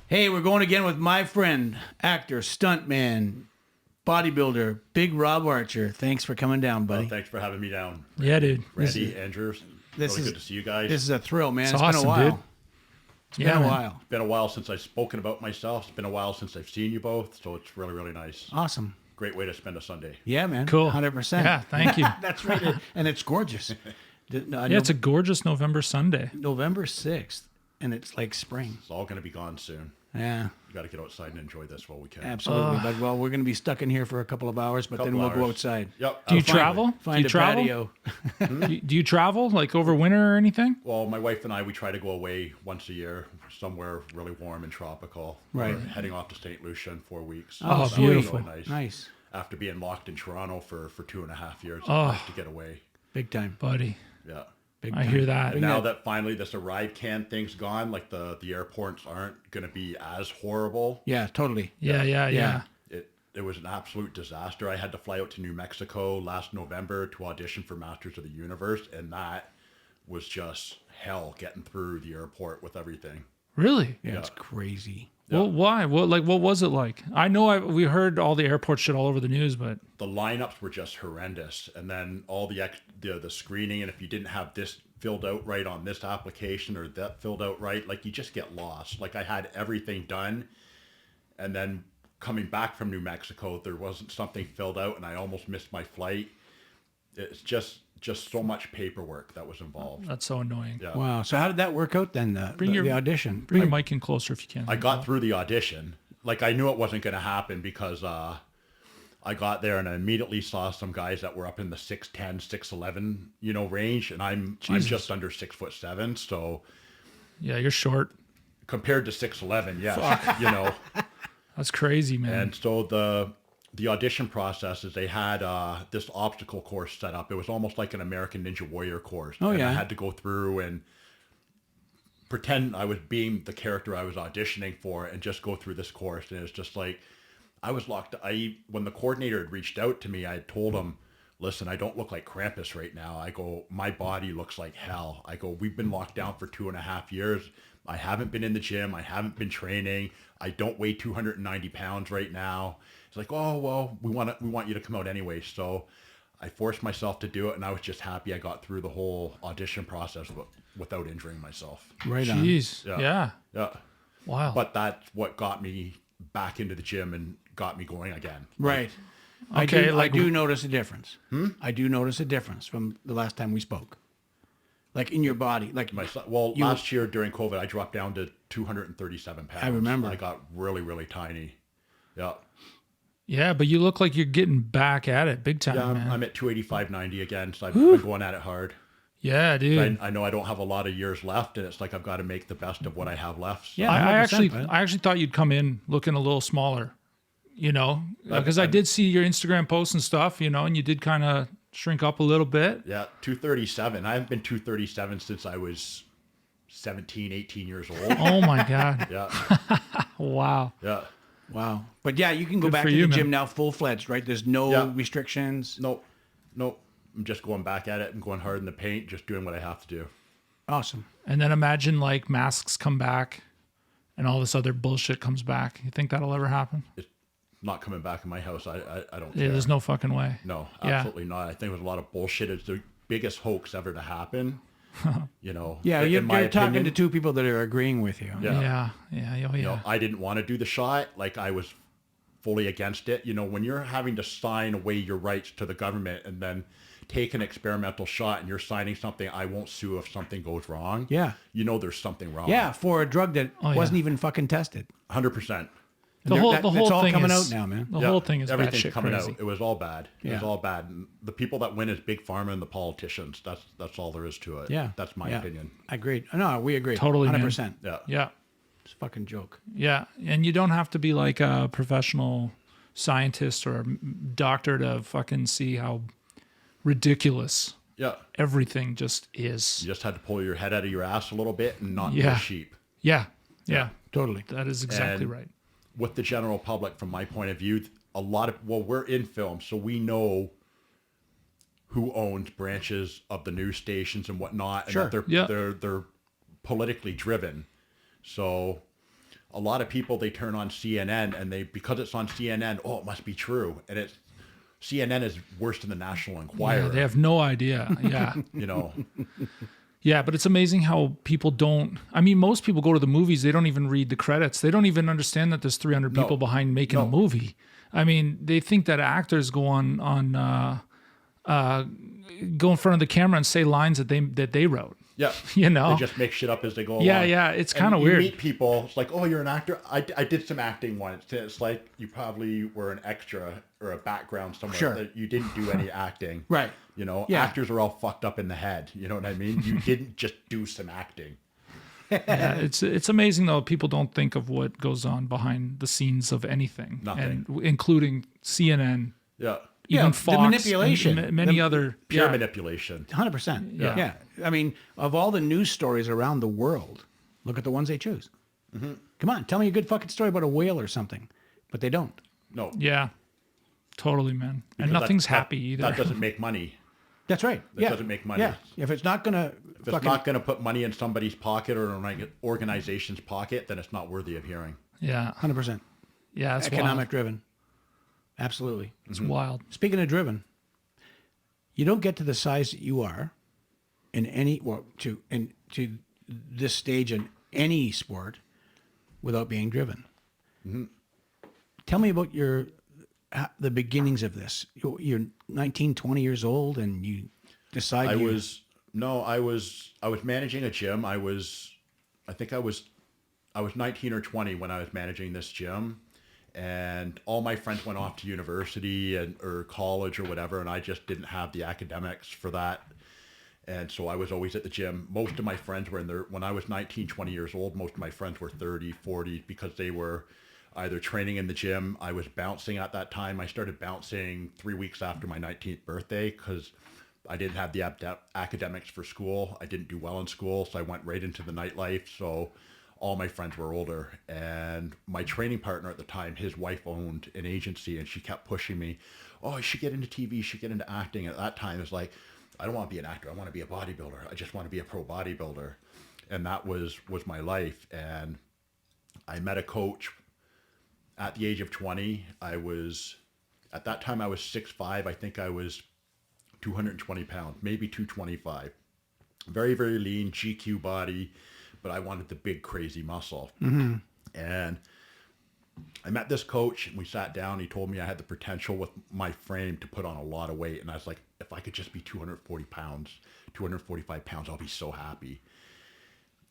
Hey, we're going again with my friend, actor, stuntman, bodybuilder, Big Rob Archer. Thanks for coming down, buddy. Well, thanks for having me down. Yeah, dude. Randy, Andrews. Really good to see you guys. This is a thrill, man. It's Been awesome, a while. dude. It's been a while. It's been a while since I've spoken about myself. It's been a while since I've seen you both, so it's really, really nice. Awesome. Great way to spend a Sunday. Yeah, man. Cool. 100%. Yeah, thank you. That's right. And it's gorgeous. Yeah, it's a gorgeous November Sunday. November 6th, and it's like spring. It's all going to be gone soon. Yeah, We got to get outside and enjoy this while we can. absolutely. But, well, we're going to be stuck in here for a couple of hours, but then Couple we'll go hours. outside. Yep. Do you finally. travel? Find Do you a travel? patio. Do you travel like over winter or anything? Well, my wife and I, we try to go away once a year, somewhere really warm and tropical. Right. We're heading off to St. Lucia in 4 weeks. Oh, So beautiful. Really nice. Nice. After being locked in Toronto for 2.5 years, Oh. it's nice to get away. Big time. Buddy, Yeah. Big I time. hear that. And now that finally this arrive can thing's gone, like the airports aren't going to be as horrible. Yeah, totally. Yeah. It was an absolute disaster. I had to fly out to New Mexico last November to audition for Masters of the Universe, and that was just hell getting through the airport with everything. Really? Yeah, it's crazy. Well, why? What was it like? I know we heard all the airport shit all over the news, but The lineups were just horrendous, and then all the screening, and if you didn't have this filled out right on this application or that filled out right, like you just get lost. Like I had everything done, and then coming back from New Mexico, there wasn't something filled out, and I almost missed my flight. It's just so much paperwork that was involved. that's so annoying. Yeah. Wow. So how did that work out then, the audition? Bring your mic in closer if you can. I got through the audition. Like I knew it wasn't going to happen because I got there and I immediately saw some guys that were up in the 6'10", 6'11", range, and I'm just under 6'7", so Yeah, you're short. compared to 6'11", yes, That's crazy, man. And so the audition process is they had this obstacle course set up. It was almost like an American Ninja Warrior course. Oh, and yeah. I had to go through and pretend I was being the character I was auditioning for and just go through this course. And it's just like, I was locked. When the coordinator had reached out to me, I had told him, listen, I don't look like Krampus right now. I go, my body looks like hell. I go, we've been locked down for 2.5 years. I haven't been in the gym. I haven't been training. I don't weigh 290 pounds right now. It's like, oh, well, we want you to come out anyway. So I forced myself to do it, and I was just happy I got through the whole audition process without injuring myself. Right on. Jeez. Yeah. Yeah. Wow. But that's what got me back into the gym and got me going again. Right. Okay, I do notice a difference. I do notice a difference from the last time we spoke. Like in your body. Like Last year during COVID, I dropped down to 237 pounds. I remember. I got really, really tiny. Yeah. Yeah, but you look like you're getting back at it big time, Yeah, man. I'm at 285.90 again, so I've been going at it hard. Yeah, dude. I know I don't have a lot of years left, and it's like I've got to make the best of what I have left. So. Yeah. I 100%, man. actually thought you'd come in looking a little smaller, because I did see your Instagram posts and stuff, and you did kind of shrink up a little bit. Yeah, 237. I haven't been 237 since I was 17, 18 years old. Oh my God. Yeah, Wow. yeah. Wow. But yeah, you can go Good back for to you, the gym man. now full-fledged, right? There's no Yeah. restrictions. Nope. I'm just going back at it and going hard in the paint, just doing what I have to do. Awesome. And then imagine like masks come back and all this other bullshit comes back. You think that'll ever happen? It's not coming back in my house. I don't Yeah, care. there's no fucking way. No, Yeah. absolutely not. I think it was a lot of bullshit. It's the biggest hoax ever to happen. Yeah, in you're my talking opinion. to two people that are agreeing with you. Yeah. Yeah. I didn't want to do the shot. Like I was fully against it. When you're having to sign away your rights to the government and then take an experimental shot and you're signing something, I won't sue if something goes wrong. Yeah. There's something wrong. Yeah, for a drug that Oh, yeah. wasn't even fucking tested. 100%. The whole That's all thing coming is, out now, man. The whole thing is everything's batshit coming crazy. out. It was all bad. It was Yeah. all bad. And the people that win is big pharma and the politicians. That's all there is to it. Yeah. That's my Yeah. opinion. I agree. No, we agree. Totally, man. 100%. Yeah. Yeah. It's a fucking joke. Yeah. And you don't have to be like a professional scientist or a doctor to fucking see how ridiculous Yeah. everything just is. You just had to pull your head out of your ass a little bit and not be Yeah. a sheep. Yeah. Yeah. Totally. That is exactly And right. with the general public, from my point of view, we're in film, so we know who owns branches of the news stations and whatnot, and Sure. that Yeah. they're politically driven. So a lot of people, they turn on CNN and because it's on CNN, oh, it must be true. And CNN is worse than the National Enquirer. Yeah, they have no idea. Yeah. You know, Yeah, but it's amazing how people don't. I mean, most people go to the movies, they don't even read the credits. They don't even understand that there's 300 people behind making a movie. I mean, they think that actors go go in front of the camera and say lines that they wrote. yeah, You know? they just make shit up as they go along. Yeah, it's kind of And you weird. meet people, it's like, oh, you're an actor. I did some acting once. It's like you probably were an extra or a background somewhere. Sure. That you didn't do any acting. Right. You know, Yeah. actors are all fucked up in the head. You know what I mean? You didn't just do some acting. Yeah, it's amazing though. People don't think of what goes on behind the scenes of anything, Nothing. and including CNN, Yeah. even Yeah, the Fox, manipulation. and many other Pure yeah. manipulation. 100%. Yeah. Yeah. I mean, of all the news stories around the world, look at the ones they choose. Come on, tell me a good fucking story about a whale or something. But they don't. No. Yeah, totally, man. And Because nothing's that- happy either. That doesn't make money. That's right. That doesn't make money. Yeah. If it's not going to If it's not going to put money in somebody's pocket or an organization's pocket, then it's not worthy of hearing. Yeah, 100%. yeah, it's Economic driven. Absolutely. wild. It's wild. Speaking of driven, you don't get to the size that you are in any to this stage in any sport without being driven. Tell me about the beginnings of this. You're 19, 20 years old, and you decide I was managing a gym. I was 19 or 20 when I was managing this gym, and all my friends went off to university or college or whatever, and I just didn't have the academics for that. And so I was always at the gym. Most of my friends were when I was 19, 20 years old, most of my friends were 30, 40 because they were either training in the gym. I was bouncing at that time. I started bouncing 3 weeks after my 19th birthday because I didn't have the academics for school. I didn't do well in school, so I went right into the nightlife. So all my friends were older. And my training partner at the time, his wife owned an agency, and she kept pushing me, oh, you should get into TV, you should get into acting. And at that time, it was like, I don't want to be an actor. I want to be a bodybuilder. I just want to be a pro bodybuilder. And that was my life. And I met a coach at the age of 20. At that time, I was 6'5". I think I was 220 pounds, maybe 225. Very, very lean, GQ body, but I wanted the big, crazy muscle. And I met this coach, and we sat down. He told me I had the potential with my frame to put on a lot of weight. And I was like, if I could just be 240 pounds, 245 pounds, I'll be so happy.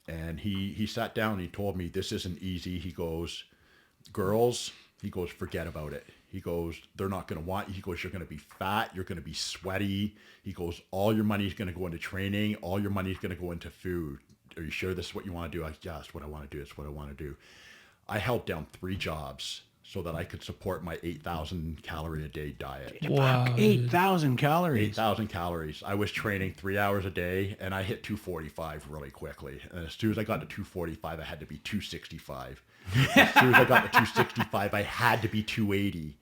And he sat down and he told me, this isn't easy. He goes, girls, he goes, forget about it. He goes, they're not going to want you. He goes, you're going to be fat. You're going to be sweaty. He goes, all your money is going to go into training. All your money is going to go into food. Are you sure this is what you want to do? I said, yeah, that's what I want to do. It's what I want to do. I held down 3 jobs so that I could support my 8,000 calorie a day diet. Wow. 8,000 calories. 8,000 calories. I was training 3 hours a day, and I hit 245 really quickly. And as soon as I got to 245, I had to be 265. As soon as I got to 265, I had to be 280.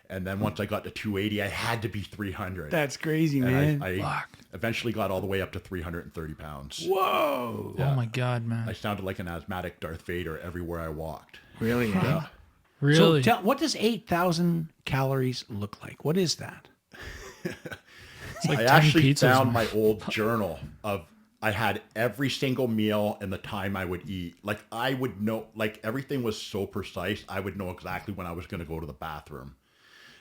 And then once I got to 280, I had to be 300. That's crazy, and man. I eventually got all the way up to 330 pounds. Whoa. Oh my God, man. I sounded like an asthmatic Darth Vader everywhere I walked. Really? Yeah. Really? So what does 8,000 calories look like? What is that? It's like I 10 actually pizzas, found man. my old journal of I had every single meal and the time I would eat. Like I would know, like everything was so precise. I would know exactly when I was going to go to the bathroom.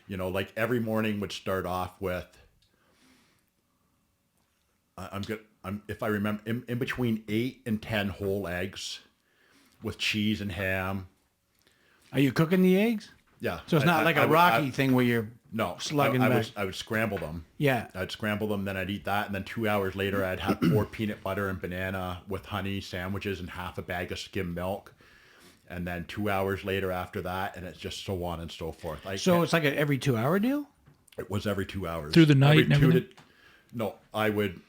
You know, like every morning would start off with, if I remember, in between 8 and 10 whole eggs with cheese and ham. Are you cooking the eggs? Yeah. So it's not like a Rocky thing where you're No, slugging I back. would scramble them. Yeah. I'd scramble them, then I'd eat that, and then 2 hours later, I'd have 4 peanut butter and banana with honey sandwiches and half a bag of skim milk. And then 2 hours later after that, and it's just so on and so forth. So it's like an every 2 hour deal? It was every 2 hours. Through the night Every and two everything? No, I would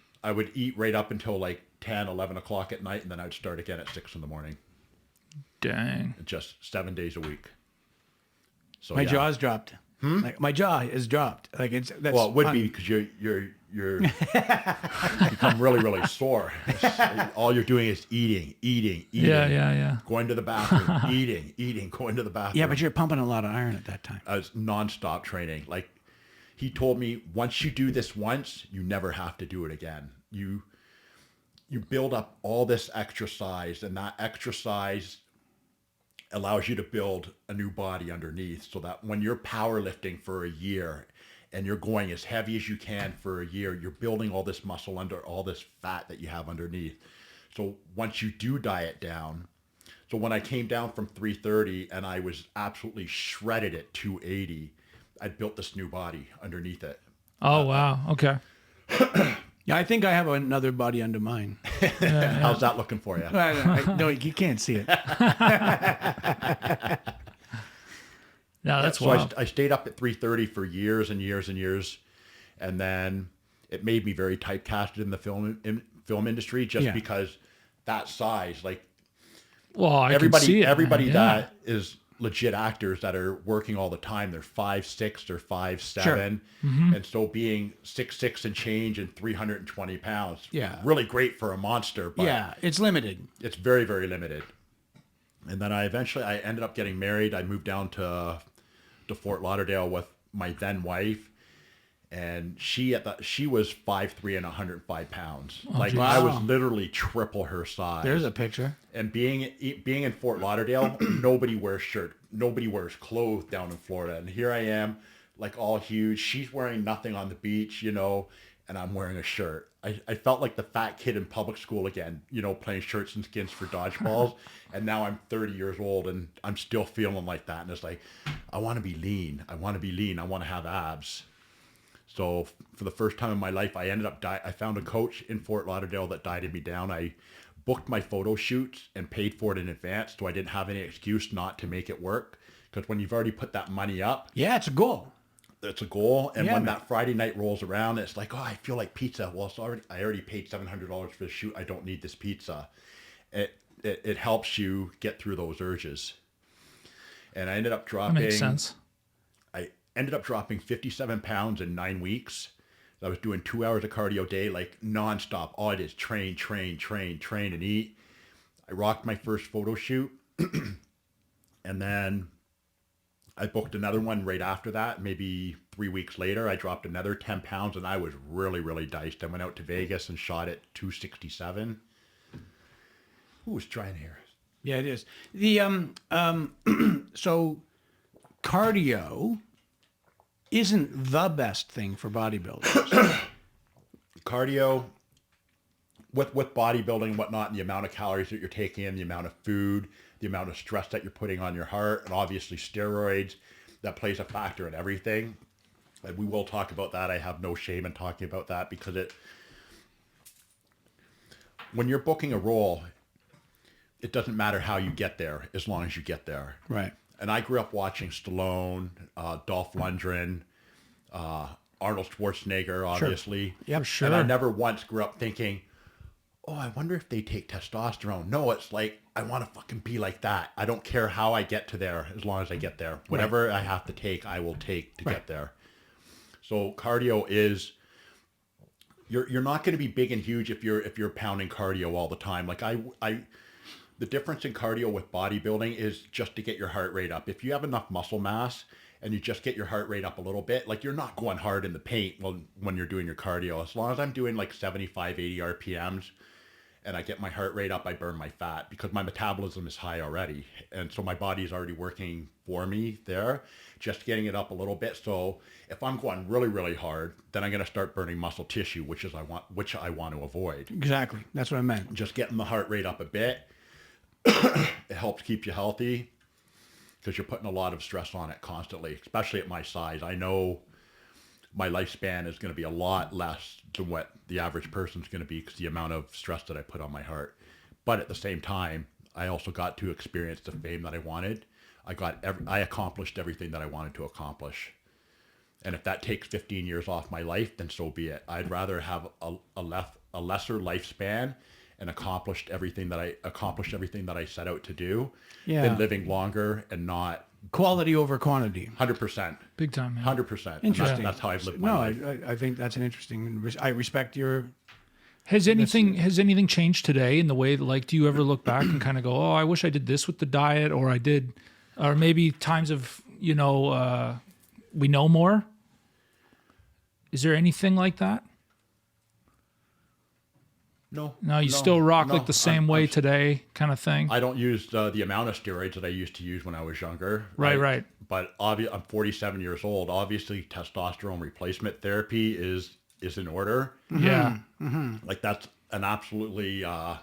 eat right up until like 10, 11 o'clock at night, and then I'd start again at 6 in the morning. Dang. Just 7 days a week. So My yeah. jaws dropped. Like my jaw is dropped. Like that's Well, it would be because you're you become really, really sore. All you're doing is eating. Yeah. Going to the bathroom, eating, going to the bathroom. Yeah, but you're pumping a lot of iron at that time. It's nonstop training. Like he told me, once you do this once, you never have to do it again. You build up all this exercise, and that exercise allows you to build a new body underneath, so that when you're powerlifting for a year and you're going as heavy as you can for a year, you're building all this muscle under all this fat that you have underneath. So once you do diet down, so when I came down from 330 and I was absolutely shredded at 280, I built this new body underneath it. Oh, wow. Okay. Yeah, I think I have another body under mine. How's that looking for you? No, you can't see it. No, that's So wild. I stayed up at 330 for years and years and years, and then it made me very typecasted in the film industry just Yeah. because that size, like Well, I can see it. everybody man. that is legit actors that are working all the time, they're 5'6" or 5'7", and so being 6'6" and change and 320 pounds, Yeah. really great for a monster, but Yeah, it's limited. it's very, very limited. And then I ended up getting married. I moved down to Fort Lauderdale with my then wife, and she was 5'3" and 105 pounds. Like, I was literally triple her size. There's a picture. And being in Fort Lauderdale, nobody wears clothes down in Florida. And here I am, like all huge. She's wearing nothing on the beach, and I'm wearing a shirt. I felt like the fat kid in public school again, playing shirts and skins for dodgeballs. And now I'm 30 years old and I'm still feeling like that. And it's like, I want to be lean. I want to have abs. So for the first time in my life, I found a coach in Fort Lauderdale that dieted me down. I booked my photo shoots and paid for it in advance, so I didn't have any excuse not to make it work. Because when you've already put that money up, Yeah, it's a goal. it's a goal. And Yeah, when man. that Friday night rolls around, it's like, oh, I feel like pizza. Well, I already paid $700 for the shoot. I don't need this pizza. It helps you get through those urges. And I ended up That dropping. makes sense. I ended up dropping 57 pounds in 9 weeks. I was doing 2 hours of cardio a day, like nonstop. All I did is train, and eat. I rocked my first photo shoot. And then I booked another one right after that. Maybe 3 weeks later, I dropped another 10 pounds, and I was really, really diced. I went out to Vegas and shot at 267. Who's trying here? Yeah, it is. The so cardio isn't the best thing for bodybuilders. Cardio, with bodybuilding and whatnot, and the amount of calories that you're taking in, the amount of food, the amount of stress that you're putting on your heart, and obviously steroids, that plays a factor in everything. And we will talk about that. I have no shame in talking about that, because when you're booking a role, it doesn't matter how you get there as long as you get there. Right. And I grew up watching Stallone, Dolph Lundgren, Arnold Schwarzenegger, obviously. Yeah, sure. And I never once grew up thinking, oh, I wonder if they take testosterone. No, it's like, I want to fucking be like that. I don't care how I get to there as long as I get there. Whatever I have to take, I will take to get there. So cardio is, you're not going to be big and huge if you're pounding cardio all the time. Like the difference in cardio with bodybuilding is just to get your heart rate up. If you have enough muscle mass and you just get your heart rate up a little bit, like, you're not going hard in the paint when you're doing your cardio. As long as I'm doing like 75, 80 RPMs and I get my heart rate up, I burn my fat because my metabolism is high already. And so my body is already working for me there, just getting it up a little bit. So if I'm going really, really hard, then I'm going to start burning muscle tissue, which I want to avoid. Exactly. That's what I meant. Just getting the heart rate up a bit. It helps keep you healthy because you're putting a lot of stress on it constantly, especially at my size. I know my lifespan is going to be a lot less than what the average person's going to be because the amount of stress that I put on my heart. But at the same time, I also got to experience the fame that I wanted. I accomplished everything that I wanted to accomplish. And if that takes 15 years off my life, then so be it. I'd rather have a lesser lifespan and accomplished everything that I set out to do, Yeah. than living longer and not Quality over quantity. 100%. Big time, man. 100%. Interesting. That's how I've lived my No, life. I think that's an interesting. I respect your. Has anything changed today in the way that, like, do you ever look back and kind of go, oh, I wish I did this with the diet, or maybe times of, we know more? Is there anything like that? No. No, you still rock no. like the same way today kind of thing? I don't use the amount of steroids that I used to use when I was younger. Right. But I'm 47 years old. Obviously, testosterone replacement therapy is in order. Yeah. Like that's an absolutely a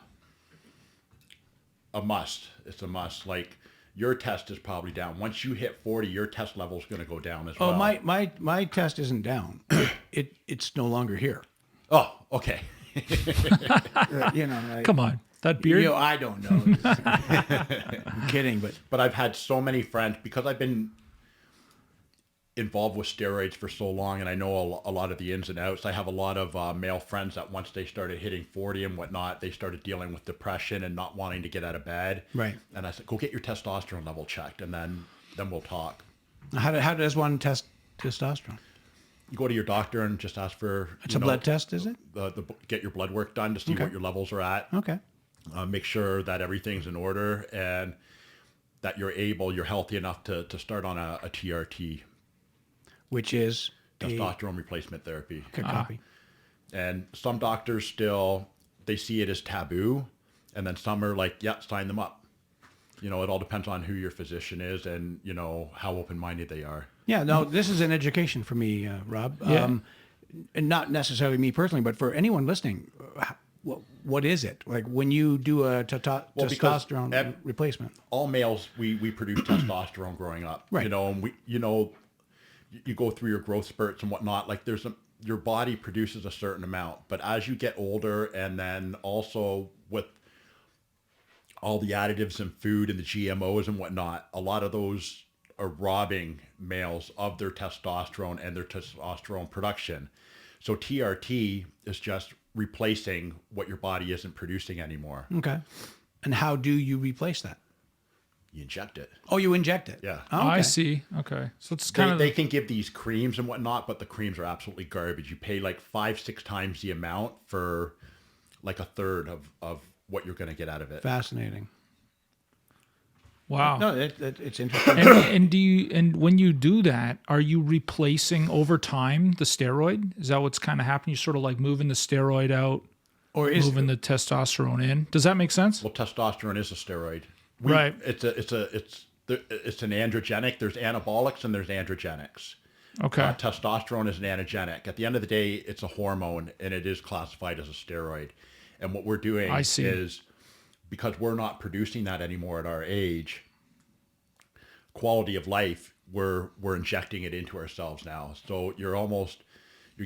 must. It's a must. Like your test is probably down. Once you hit 40, your test level is going to go down as well. Oh, my test isn't down. It's no longer here. Oh, okay. Come on. That beard? I don't know. I'm kidding, But I've had so many friends because I've been involved with steroids for so long, and I know a lot of the ins and outs. I have a lot of male friends that once they started hitting 40 and whatnot, they started dealing with depression and not wanting to get out of bed. Right. And I said, go get your testosterone level checked, and then we'll talk. how does one test testosterone? You go to your doctor and just ask for... It's a blood test, is it? Get your blood work done to see what your levels are at. Okay. Make sure that everything's in order and that you're healthy enough to start on a TRT. Which is Testosterone replacement therapy. Good copy. And some doctors still, they see it as taboo. And then some are like, yeah, sign them up. It all depends on who your physician is and, how open-minded they are. Yeah, no, this is an education for me, Rob. Yeah. And not necessarily me personally, but for anyone listening, what is it? Like when you do a testosterone replacement? All males, we produce testosterone growing up. Right. And you go through your growth spurts and whatnot. Like your body produces a certain amount. But as you get older, and then also with all the additives in food and the GMOs and whatnot, a lot of those are robbing males of their testosterone and their testosterone production. So TRT is just replacing what your body isn't producing anymore. Okay. And how do you replace that? You inject it. Oh, you inject it? Yeah. Oh, okay. I see. Okay. So it's kind They can give these creams and whatnot, but the creams are absolutely garbage. You pay like 5-6 times the amount for like a third of what you're going to get out of it. Fascinating. wow. No, it's interesting. And when you do that, are you replacing over time the steroid? Is that what's kind of happening? You're sort of like moving the steroid out, Or is moving the testosterone in. Does that make sense? Well, testosterone is a steroid. Right. It's an androgenic. There's anabolics and there's androgenics. Okay. Testosterone is an androgenic. At the end of the day, it's a hormone, and it is classified as a steroid. And what we're doing is, because we're not producing that anymore at our age, quality of life, we're injecting it into ourselves now. So you're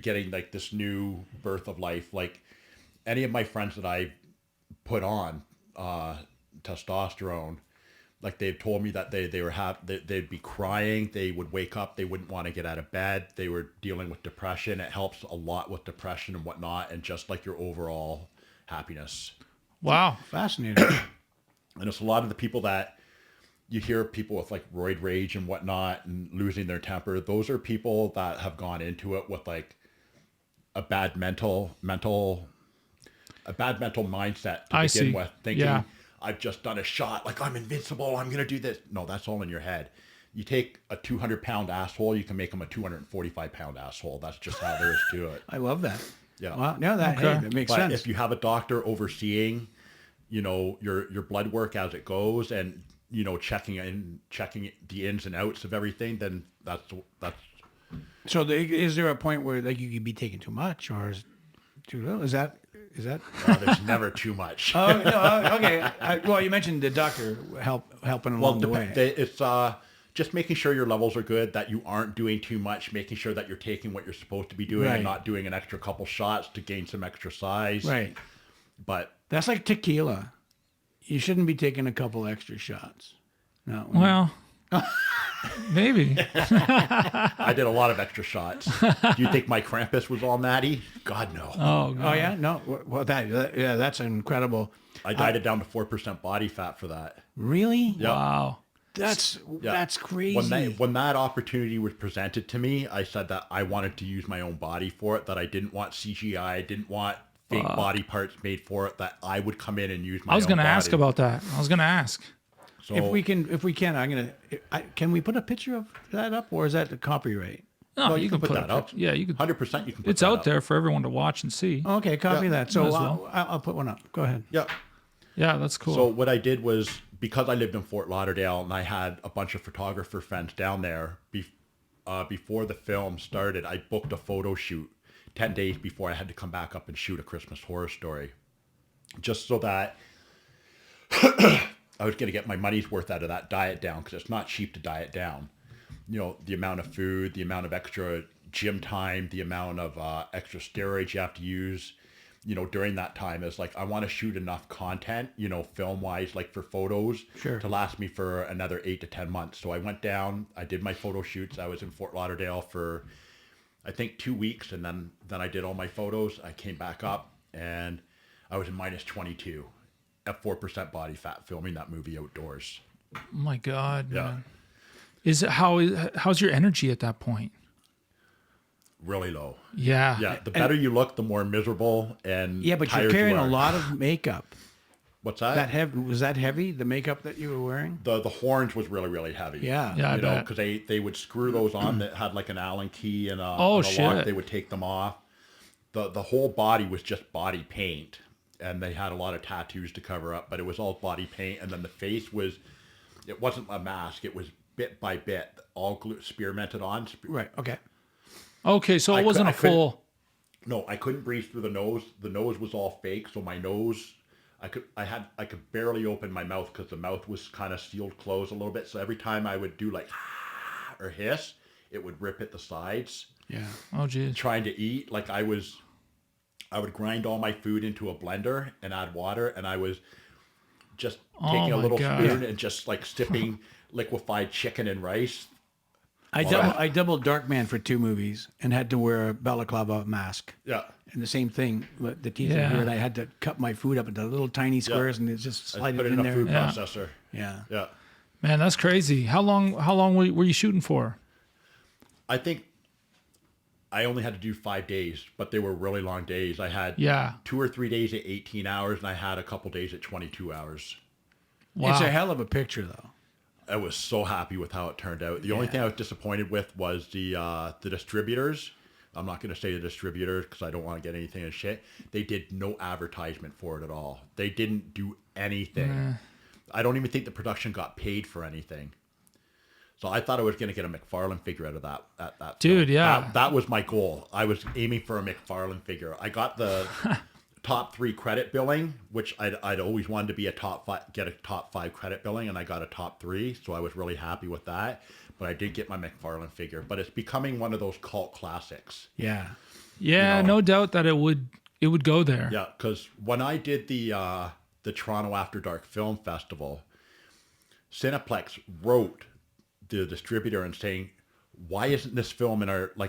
getting like this new birth of life. Like any of my friends that I put on testosterone, like they've told me that they'd be crying, they would wake up, they wouldn't want to get out of bed, they were dealing with depression. It helps a lot with depression and whatnot, and just like your overall happiness. Wow. fascinating. And it's a lot of the people that you hear, people with like roid rage and whatnot and losing their temper. Those are people that have gone into it with like a bad mental mindset to begin with, thinking, I've just done a shot, like I'm invincible, I'm going to do this. No, that's all in your head. You take a 200-pound asshole, you can make him a 245-pound asshole. That's just how there is to it. I love that. Yeah. Well, no, that makes But sense. if you have a doctor overseeing, your blood work as it goes, and checking the ins and outs of everything, then that's. So is there a point where like you could be taking too much, or is too little? Is that? There's never too much. Oh no. Okay. Well, you mentioned the doctor helping along the way. It's just making sure your levels are good, that you aren't doing too much, making sure that you're taking what you're supposed to be doing, Right. and not doing an extra couple shots to gain some extra size. Right. But That's like tequila. You shouldn't be taking a couple extra shots. No. Well, maybe. I did a lot of extra shots. Do you think my Krampus was all natty? God, no. Oh, Oh yeah. No. Well, that's incredible. I dieted down to 4% body fat for that. Really? Yep. wow. That's crazy. When that opportunity was presented to me, I said that I wanted to use my own body for it, that I didn't want CGI, I didn't want fake body parts made for it, that I would come in and use my own I was going to ask body. about that. I was going to ask. So if we can, can we put a picture of that up, or is that the copyright? No, you can put that up. Yeah, you could. 100% you can put It's that out up. there for everyone to watch and see. Okay, copy that. So Might as well. I'll put one up. Go ahead. Yeah. Yeah, that's cool. So what I did was, because I lived in Fort Lauderdale and I had a bunch of photographer friends down there, before the film started, I booked a photo shoot 10 days before I had to come back up and shoot a Christmas Horror Story. Just so that I was going to get my money's worth out of that diet down, because it's not cheap to diet down. You know, the amount of food, the amount of extra gym time, the amount of extra steroids you have to use, you know, during that time. Is like, I want to shoot enough content, you know, film wise, like for photos, Sure, to last me for another 8 to 10 months. So I went down, I did my photo shoots. I was in Fort Lauderdale for, I think, 2 weeks. And then I did all my photos. I came back up and I was in minus 22 at 4% body fat filming that movie outdoors. Oh my God, Yeah. man. How's your energy at that point? Really low. Yeah. Yeah, the better you look, the more miserable and Yeah, but you're tired carrying you a are. lot of makeup. What's that? That heavy, was that heavy? The makeup that you were wearing? The horns was really, really heavy. Yeah. Yeah, I You know, bet. because they would screw those on that had like an Allen key and a, Oh, and a lock. shit. They would take them off. The whole body was just body paint, and they had a lot of tattoos to cover up, but it was all body paint. And then the face was, it wasn't a mask. It was bit by bit, all spearmented on. Right. Okay. Okay, so I it wasn't cou- a I couldn't- full. No, I couldn't breathe through the nose. The nose was all fake, so my nose, I could barely open my mouth because the mouth was kind of sealed closed a little bit. So every time I would do like or hiss, it would rip at the sides. Yeah. Oh, geez. Trying to eat, like I would grind all my food into a blender and add water, and I was just taking a my little God. spoon and just like sipping liquefied chicken and rice. I doubled Darkman for 2 movies and had to wear a balaclava mask. Yeah. And the same thing, the teeth Yeah. in here, and I had to cut my food up into little tiny squares and just I slide put it it in in a there. food Yeah. processor. Yeah. Yeah. Man, that's crazy. How long were you shooting for? I think I only had to do 5 days, but they were really long days. I had Yeah. 2 or 3 days at 18 hours, and I had a couple days at 22 hours. Wow. It's a hell of a picture, though. I was so happy with how it turned out. The only thing I was disappointed with was the distributors. I'm not going to say the distributors because I don't want to get anything in shit. They did no advertisement for it at all. They didn't do anything. I don't even think the production got paid for anything. So I thought I was going to get a McFarlane figure out of that Dude, film. yeah. That was my goal. I was aiming for a McFarlane figure. I got the top 3 credit billing, which I'd always wanted to be get a top 5 credit billing, and I got a top 3, so I was really happy with that. But I did get my McFarlane figure. But it's becoming one of those cult classics. Yeah. Yeah, know. no doubt that it would go there. Yeah, because when I did the Toronto After Dark Film Festival, Cineplex wrote the distributor and saying, why isn't this film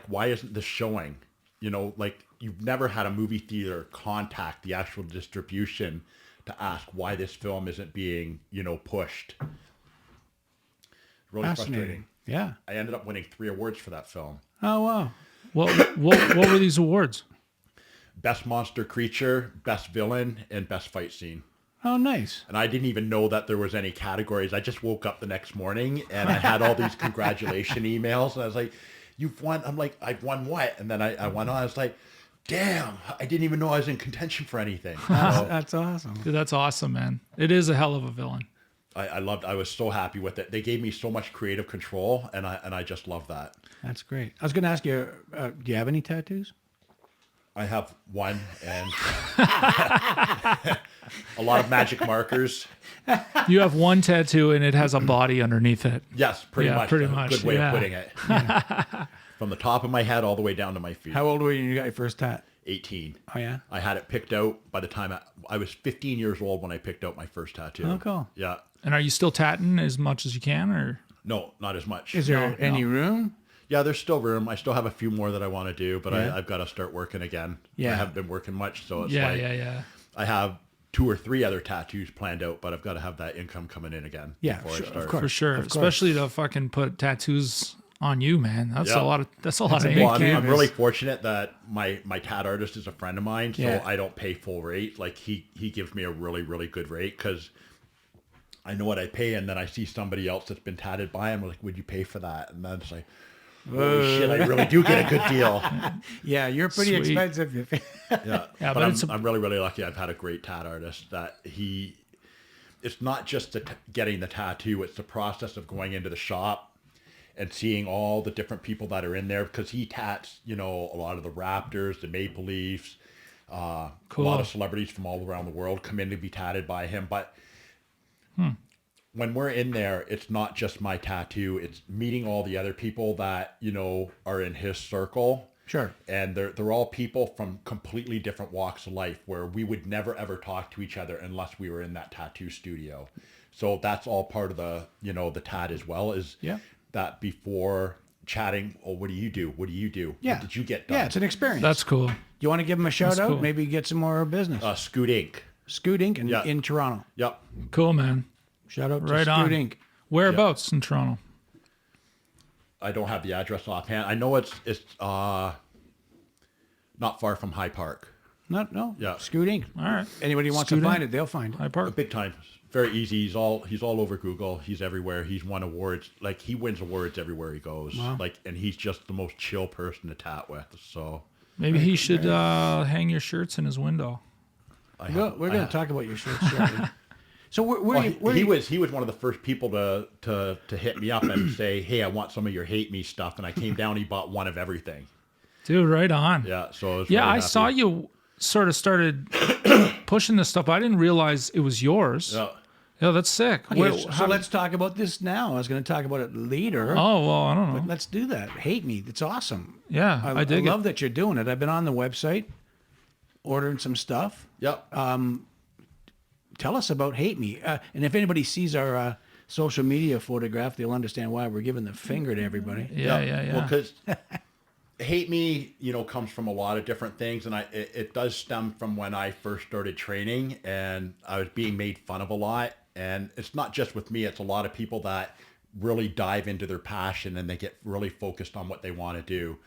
why isn't this showing? You know, like, you've never had a movie theater contact the actual distribution to ask why this film isn't being, you know, pushed. Really Fascinating. frustrating. Yeah. I ended up winning 3 awards for that film. Oh, wow. What were these awards? Best monster creature, best villain, and best fight scene. Oh, nice. And I didn't even know that there was any categories. I just woke up the next morning and I had all these congratulation emails. And I was like, you've won. I'm like, I've won what? And then I went on. I was like, damn, I didn't even know I was in contention for anything. So That's awesome. Dude, that's awesome, man. It is a hell of a villain. I was so happy with it. They gave me so much creative control, and I just love that. That's great. I was going to ask you, do you have any tattoos? I have one and a lot of magic markers. You have one tattoo and it has a body underneath it. Yes, pretty Yeah, much. pretty A much, good way yeah. of putting it. From the top of my head all the way down to my feet. How old were you when you got your first tat? 18. Oh, yeah? I had it picked out by the time I was 15 years old when I picked out my first tattoo. Oh, cool. Yeah. And are you still tatting as much as you can, or? No, not as much. Is there any room? Yeah, there's still room. I still have a few more that I want to do, but Yeah. I've got to start working again. Yeah. I haven't been working much, so it's Yeah, like yeah. I have 2 or 3 other tattoos planned out, but I've got to have that income coming in again Yeah, before sure, I start. of course. For sure. Of course. Especially to fucking put tattoos on you, man. That's Yeah. a lot of a big ink. Well, I'm canvas. really fortunate that my tat artist is a friend of mine, so Yeah. I don't pay full rate. Like he gives me a really, really good rate because I know what I pay, and then I see somebody else that's been tatted by him. I'm like, would you pay for that? And then it's like, holy shit, I really do get a good deal. Yeah, you're pretty Sweet. expensive. Yeah, Yeah, but but it's I'm really, really lucky. I've had a great tat artist that it's not just getting the tattoo, it's the process of going into the shop and seeing all the different people that are in there, because he tats, a lot of the Raptors, the Maple Leafs, a lot of celebrities from all around the world come in to be tatted by him. But when we're in there, it's not just my tattoo, it's meeting all the other people that, are in his circle. Sure. And they're all people from completely different walks of life where we would never ever talk to each other unless we were in that tattoo studio. So that's all part of the, the tat as well, is Yeah. that before chatting, oh, what do you do? What do you do? Yeah. What did you get done? Yeah, it's an experience. That's cool. You want to give them a shout out? cool. Maybe get some more business. Scoot Inc. Scoot Inc. in, Yeah. in Toronto. Yep. Cool, man. Shout out to Right Scoot on. Inc. Whereabouts in Toronto? I don't have the address offhand. I know it's not far from High Park. No. Yeah. Scoot Inc. All right. Anybody who wants Scoot to find Inc. it, they'll find it. High Park. Big time. Very easy. He's all over Google. He's everywhere. He's won awards. Like, he wins awards everywhere he goes. Wow. Like, and he's just the most chill person to tat with. So Maybe he should hang your shirts in his window. We're going to talk about your shirts shortly. So he was one of the first people to hit me up and say, hey, I want some of your Hate Me stuff. And I came down, he bought one of everything. Dude, right on. Yeah. So I was Yeah, really I happy. saw you sort of started pushing this stuff. I didn't realize it was yours. Yeah. Yeah, that's sick. Okay, Wait, so how- let's talk about this now. I was going to talk about it later. Oh, well, I don't know. But let's do that. Hate Me. It's awesome. Yeah, I dig love it. that you're doing it. I've been on the website ordering some stuff. Yep. Tell us about Hate Me. And if anybody sees our social media photograph, they'll understand why we're giving the finger to everybody. Yeah. Well, because Hate Me, comes from a lot of different things, and it does stem from when I first started training, and I was being made fun of a lot. And it's not just with me; it's a lot of people that really dive into their passion and they get really focused on what they want to do.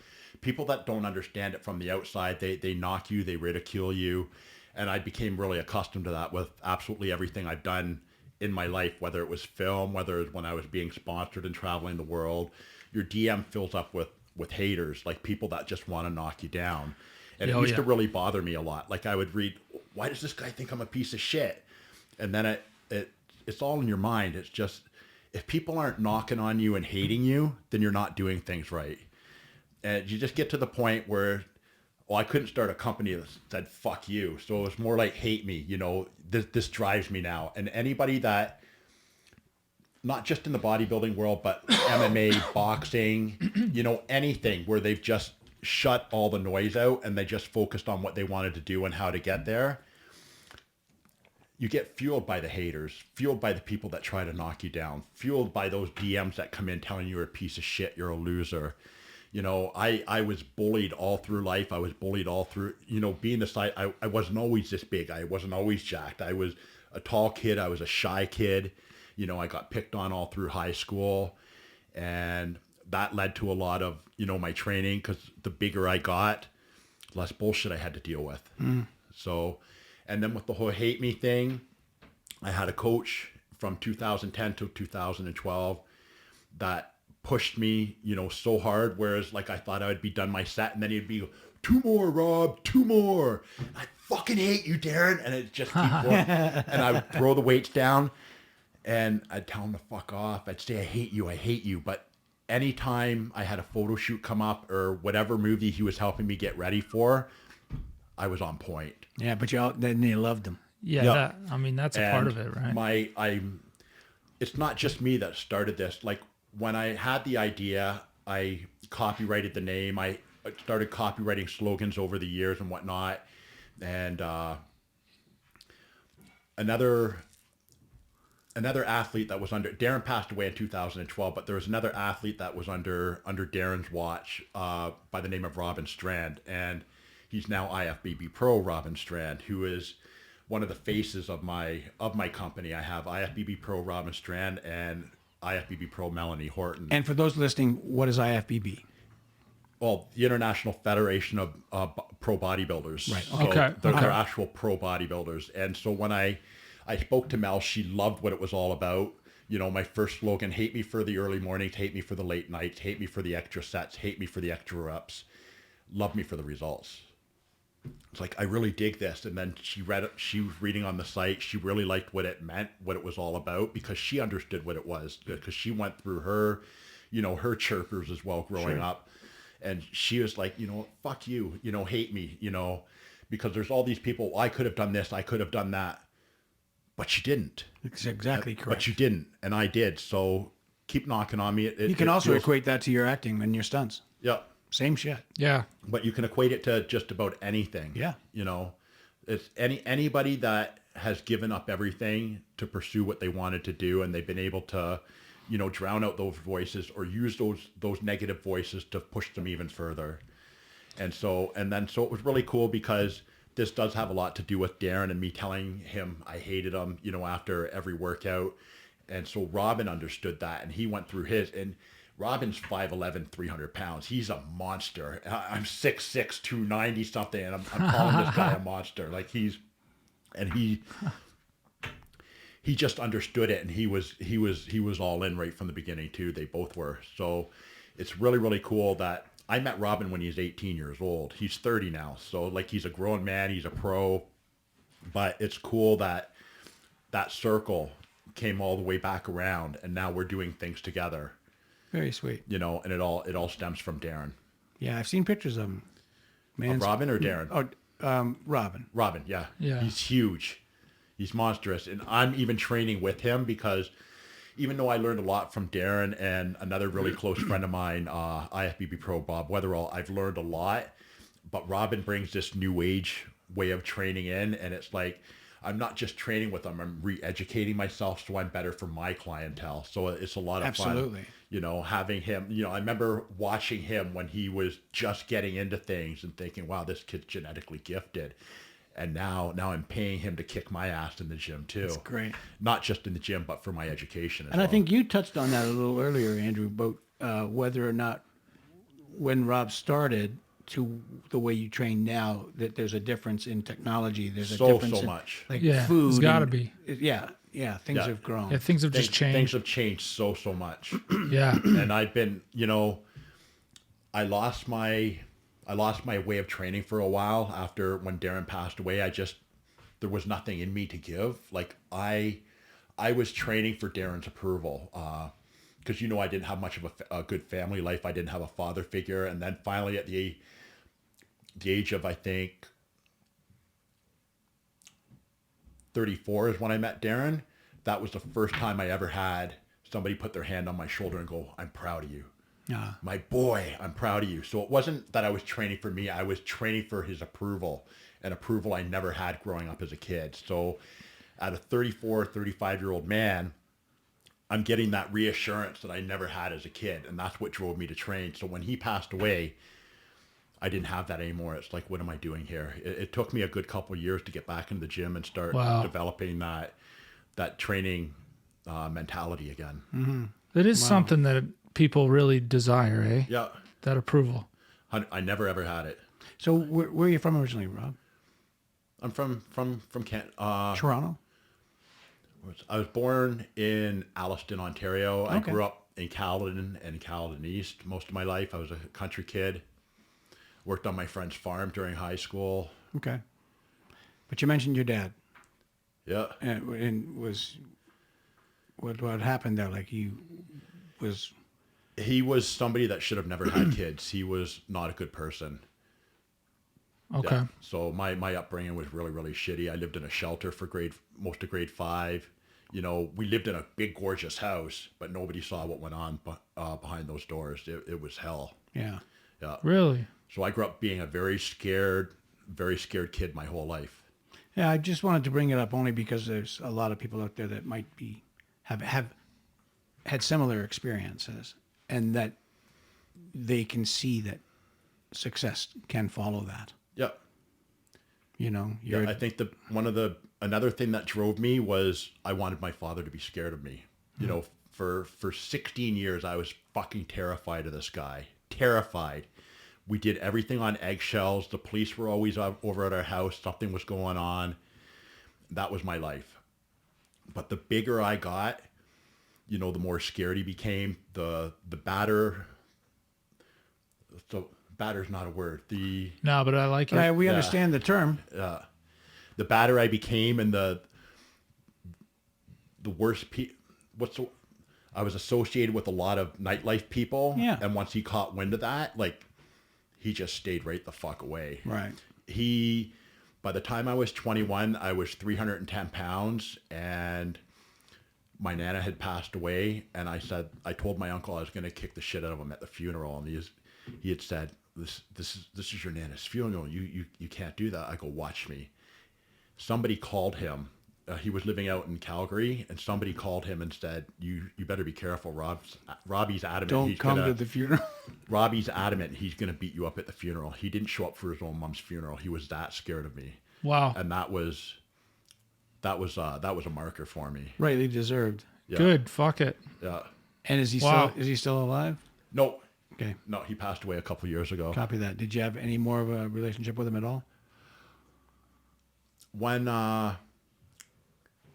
People that don't understand it from the outside, they knock you, they ridicule you, and I became really accustomed to that with absolutely everything I've done in my life, whether it was film, whether it was when I was being sponsored and traveling the world. Your DM fills up with haters, like people that just want to knock you down. And it used to really bother me a lot. Like, I would read, why does this guy think I'm a piece of shit? And then it's all in your mind. It's just, if people aren't knocking on you and hating you, then you're not doing things right. And you just get to the point where, well, I couldn't start a company that said, fuck you. So it was more like, hate me, this drives me now. And anybody that, not just in the bodybuilding world, but MMA, boxing, anything where they've just shut all the noise out and they just focused on what they wanted to do and how to get there. You get fueled by the haters, fueled by the people that try to knock you down, fueled by those DMs that come in telling you you're a piece of shit, you're a loser. I was bullied all through life. I was bullied all through, being the size. I wasn't always this big. I wasn't always jacked. I was a tall kid. I was a shy kid. I got picked on all through high school, and that led to a lot of, my training, because the bigger I got, less bullshit I had to deal with. So, and then with the whole Hate Me thing, I had a coach from 2010 to 2012 that pushed me, so hard. Whereas, like, I thought I would be done my set, and then he'd be, 2 more, Rob, 2 more. I fucking hate you, Darren. And it just keep going. And I would throw the weights down, and I'd tell him to fuck off. I'd say, I hate you. But anytime I had a photo shoot come up or whatever movie he was helping me get ready for, I was on point. Yeah, but then you loved them. Yeah, Yep. that's a part of it, right? It's not just me that started this. Like, when I had the idea, I copyrighted the name. I started copywriting slogans over the years and whatnot. And another athlete that was under Darren passed away in 2012, but there was another athlete that was under Darren's watch by the name of Robin Strand, and he's now IFBB Pro Robin Strand, who is one of the faces of my company. I have IFBB Pro Robin Strand and IFBB Pro Melanie Horton. And for those listening, what is IFBB? Well, the International Federation of Pro Bodybuilders. Right. So Okay. they're actual pro bodybuilders. And so when I spoke to Mel, she loved what it was all about. You know, my first slogan, hate me for the early mornings, hate me for the late nights, hate me for the extra sets, hate me for the extra reps, love me for the results. It's like, I really dig this. And then she read it, she was reading on the site. She really liked what it meant, what it was all about, because she understood what it was, because she went through her, you know, her chirpers as well growing up. And she was like, you know, fuck you, you know, hate me, you know, because there's all these people, I could have done this, I could have done that. But you didn't. It's exactly correct. But you didn't, and I did. So keep knocking on me. You can also equate that to your acting and your stunts. Yeah. Same shit. Yeah. But you can equate it to just about anything. Yeah. You know, it's anybody that has given up everything to pursue what they wanted to do, and they've been able to, you know, drown out those voices or use those negative voices to push them even further. And so it was really cool, because this does have a lot to do with Darren and me telling him I hated him, you know, after every workout. And so Robin understood that, and he went through his, and Robin's 5'11", 300 pounds. He's a monster. I'm 6'6", 290 something, and I'm calling this guy a monster. Like he just understood it, and he was all in right from the beginning too. They both were. So it's really, really cool that I met Robin when he was 18 years old. He's 30 now. So like, he's a grown man, he's a pro, but it's cool that that circle came all the way back around, and now we're doing things together, Very sweet. you know, and it all stems from Darren. Yeah, I've seen pictures of him. Of Robin or Darren? Robin. Robin, yeah. Yeah. He's huge. He's monstrous. And I'm even training with him, because even though I learned a lot from Darren and another really close friend of mine, IFBB Pro Bob Weatherall, I've learned a lot. But Robin brings this new age way of training in, and it's like, I'm not just training with him, I'm re-educating myself so I'm better for my clientele. So it's a lot of Absolutely. fun, you know, having him, you know, I remember watching him when he was just getting into things and thinking, wow, this kid's genetically gifted. And now I'm paying him to kick my ass in the gym too. That's great. Not just in the gym, but for my education as And well. I think you touched on that a little earlier, Andrew, about whether or not when Rob started to the way you train now, that there's a difference in technology. There's a difference so in, much. like Yeah, food. it's gotta and- be. Yeah, things have grown. Yeah, things have just Things changed. have changed so much. Yeah. And I've been, you know, I lost my way of training for a while after when Darren passed away. There was nothing in me to give. Like I was training for Darren's approval, because, you know, I didn't have much of a good family life. I didn't have a father figure. And then finally at the age of, I think, 34 is when I met Darren. That was the first time I ever had somebody put their hand on my shoulder and go, I'm proud of you. My boy, I'm proud of you. So it wasn't that I was training for me. I was training for his approval, and approval I never had growing up as a kid. So at a 34, 35-year-old man, I'm getting that reassurance that I never had as a kid. And that's what drove me to train. So when he passed away, I didn't have that anymore. It's like, what am I doing here? It took me a good couple of years to get back into the gym and start developing that training mentality again. Mm-hmm. It is something that people really desire, eh? Yeah. That approval. I never ever had it. So where are you from originally, Rob? I'm from Kent. Toronto? I was born in Alliston, Ontario. I Okay. grew up in Caledon and Caledon East most of my life. I was a country kid. Worked on my friend's farm during high school. Okay. But you mentioned your dad. Yeah. And was what happened there? Like he was somebody that should have never had kids. He was not a good person. Okay. Yeah. So my upbringing was really, really shitty. I lived in a shelter for most of grade 5. You know, we lived in a big, gorgeous house, but nobody saw what went on behind those doors. It was hell. Yeah. Yeah. Really? So I grew up being a very scared kid my whole life. Yeah, I just wanted to bring it up only because there's a lot of people out there that might have had similar experiences, and that they can see that success can follow that. Yeah. You know, I think one of the another thing that drove me was I wanted my father to be scared of me. You know, for 16 years, I was fucking terrified of this guy. Terrified. We did everything on eggshells. The police were always over at our house. Something was going on. That was my life. But the bigger I got, you know, the more scared he became. The badder. So batter's not a word. No, but I like it. Yeah, we understand the term. The badder I became, and the worst I was associated with a lot of nightlife people. Yeah. And once he caught wind of that, like, he just stayed right the fuck away. Right. By the time I was 21, I was 310 pounds, and my Nana had passed away. And I told my uncle I was going to kick the shit out of him at the funeral. And he had said, this is your Nana's funeral. You can't do that. I go, watch me. Somebody called him. He was living out in Calgary, and somebody called him and said, you better be careful. Robbie's adamant. Don't come to the funeral. Robbie's adamant he's going to beat you up at the funeral. He didn't show up for his own mom's funeral. He was that scared of me. Wow. And that was a marker for me. Rightly deserved. Yeah. Good. Fuck it. Yeah. And is he still alive? No. Okay. No, he passed away a couple years ago. Copy that. Did you have any more of a relationship with him at all? When I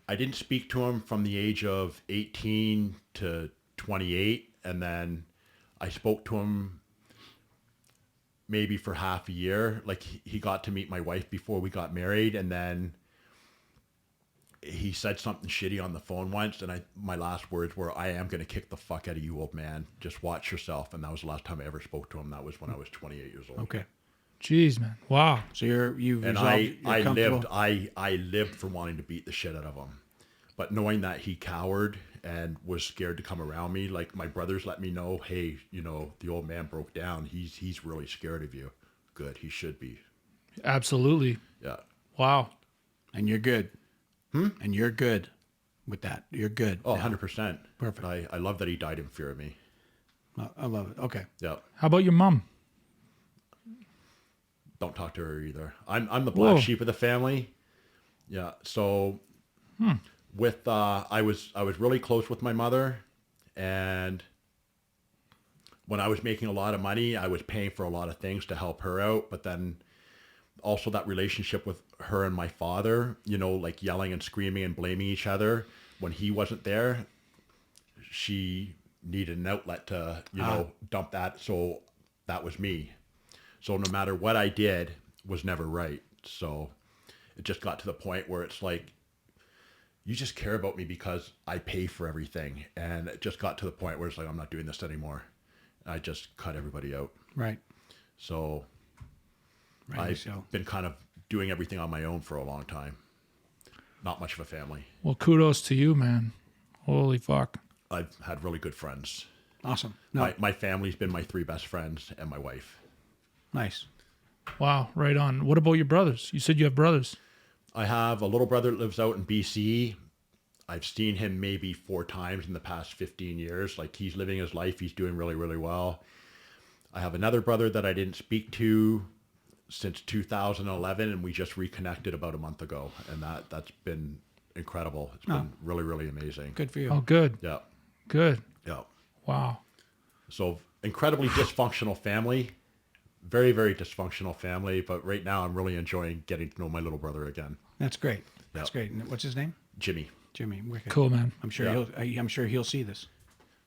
didn't speak to him from the age of 18 to 28, and then I spoke to him maybe for half a year. Like, he got to meet my wife before we got married, and then he said something shitty on the phone once, and my last words were, I am going to kick the fuck out of you, old man. Just watch yourself. And that was the last time I ever spoke to him. That was when I was 28 years old. Okay. Jeez, man. Wow. So you've And resolved, I lived for wanting to beat the shit out of him. But knowing that he cowered and was scared to come around me, like, my brothers let me know, hey, you know, the old man broke down. He's really scared of you. Good. He should be. Absolutely. Yeah. Wow. and you're good. And you're good with that. You're good. Oh, now. 100%. Perfect. I love that he died in fear of me. I love it. Okay. Yeah. How about your mom? Don't talk to her either. I'm the black Whoa. sheep of the family. Yeah. So with I was really close with my mother, and when I was making a lot of money, I was paying for a lot of things to help her out, but then also that relationship with her and my father, you know, like yelling and screaming and blaming each other when he wasn't there, she needed an outlet to, you know, dump that. So that was me. So no matter what I did was never right. So it just got to the point where it's like, you just care about me because I pay for everything. And it just got to the point where it's like, I'm not doing this anymore. I just cut everybody out. Right. So I've been kind of doing everything on my own for a long time. Not much of a family. Well, kudos to you, man. Holy fuck. I've had really good friends. Awesome. No, My family's been my 3 best friends and my wife. nice. Wow. Right on. What about your brothers? You said you have brothers. I have a little brother that lives out in BC. I've seen him maybe 4 times in the past 15 years. Like, he's living his life. He's doing really, really well. I have another brother that I didn't speak to since 2011, and we just reconnected about a month ago. And that's been incredible. It's been really, really amazing. Good for you. Oh, good. Yeah. Good. Yeah. Wow. So incredibly dysfunctional family. Very, very dysfunctional family. But right now I'm really enjoying getting to know my little brother again. That's great. That's Yeah. great. And what's his name? Jimmy. Jimmy. Wicked. Cool, man. I'm sure Yeah. I'm sure he'll see this.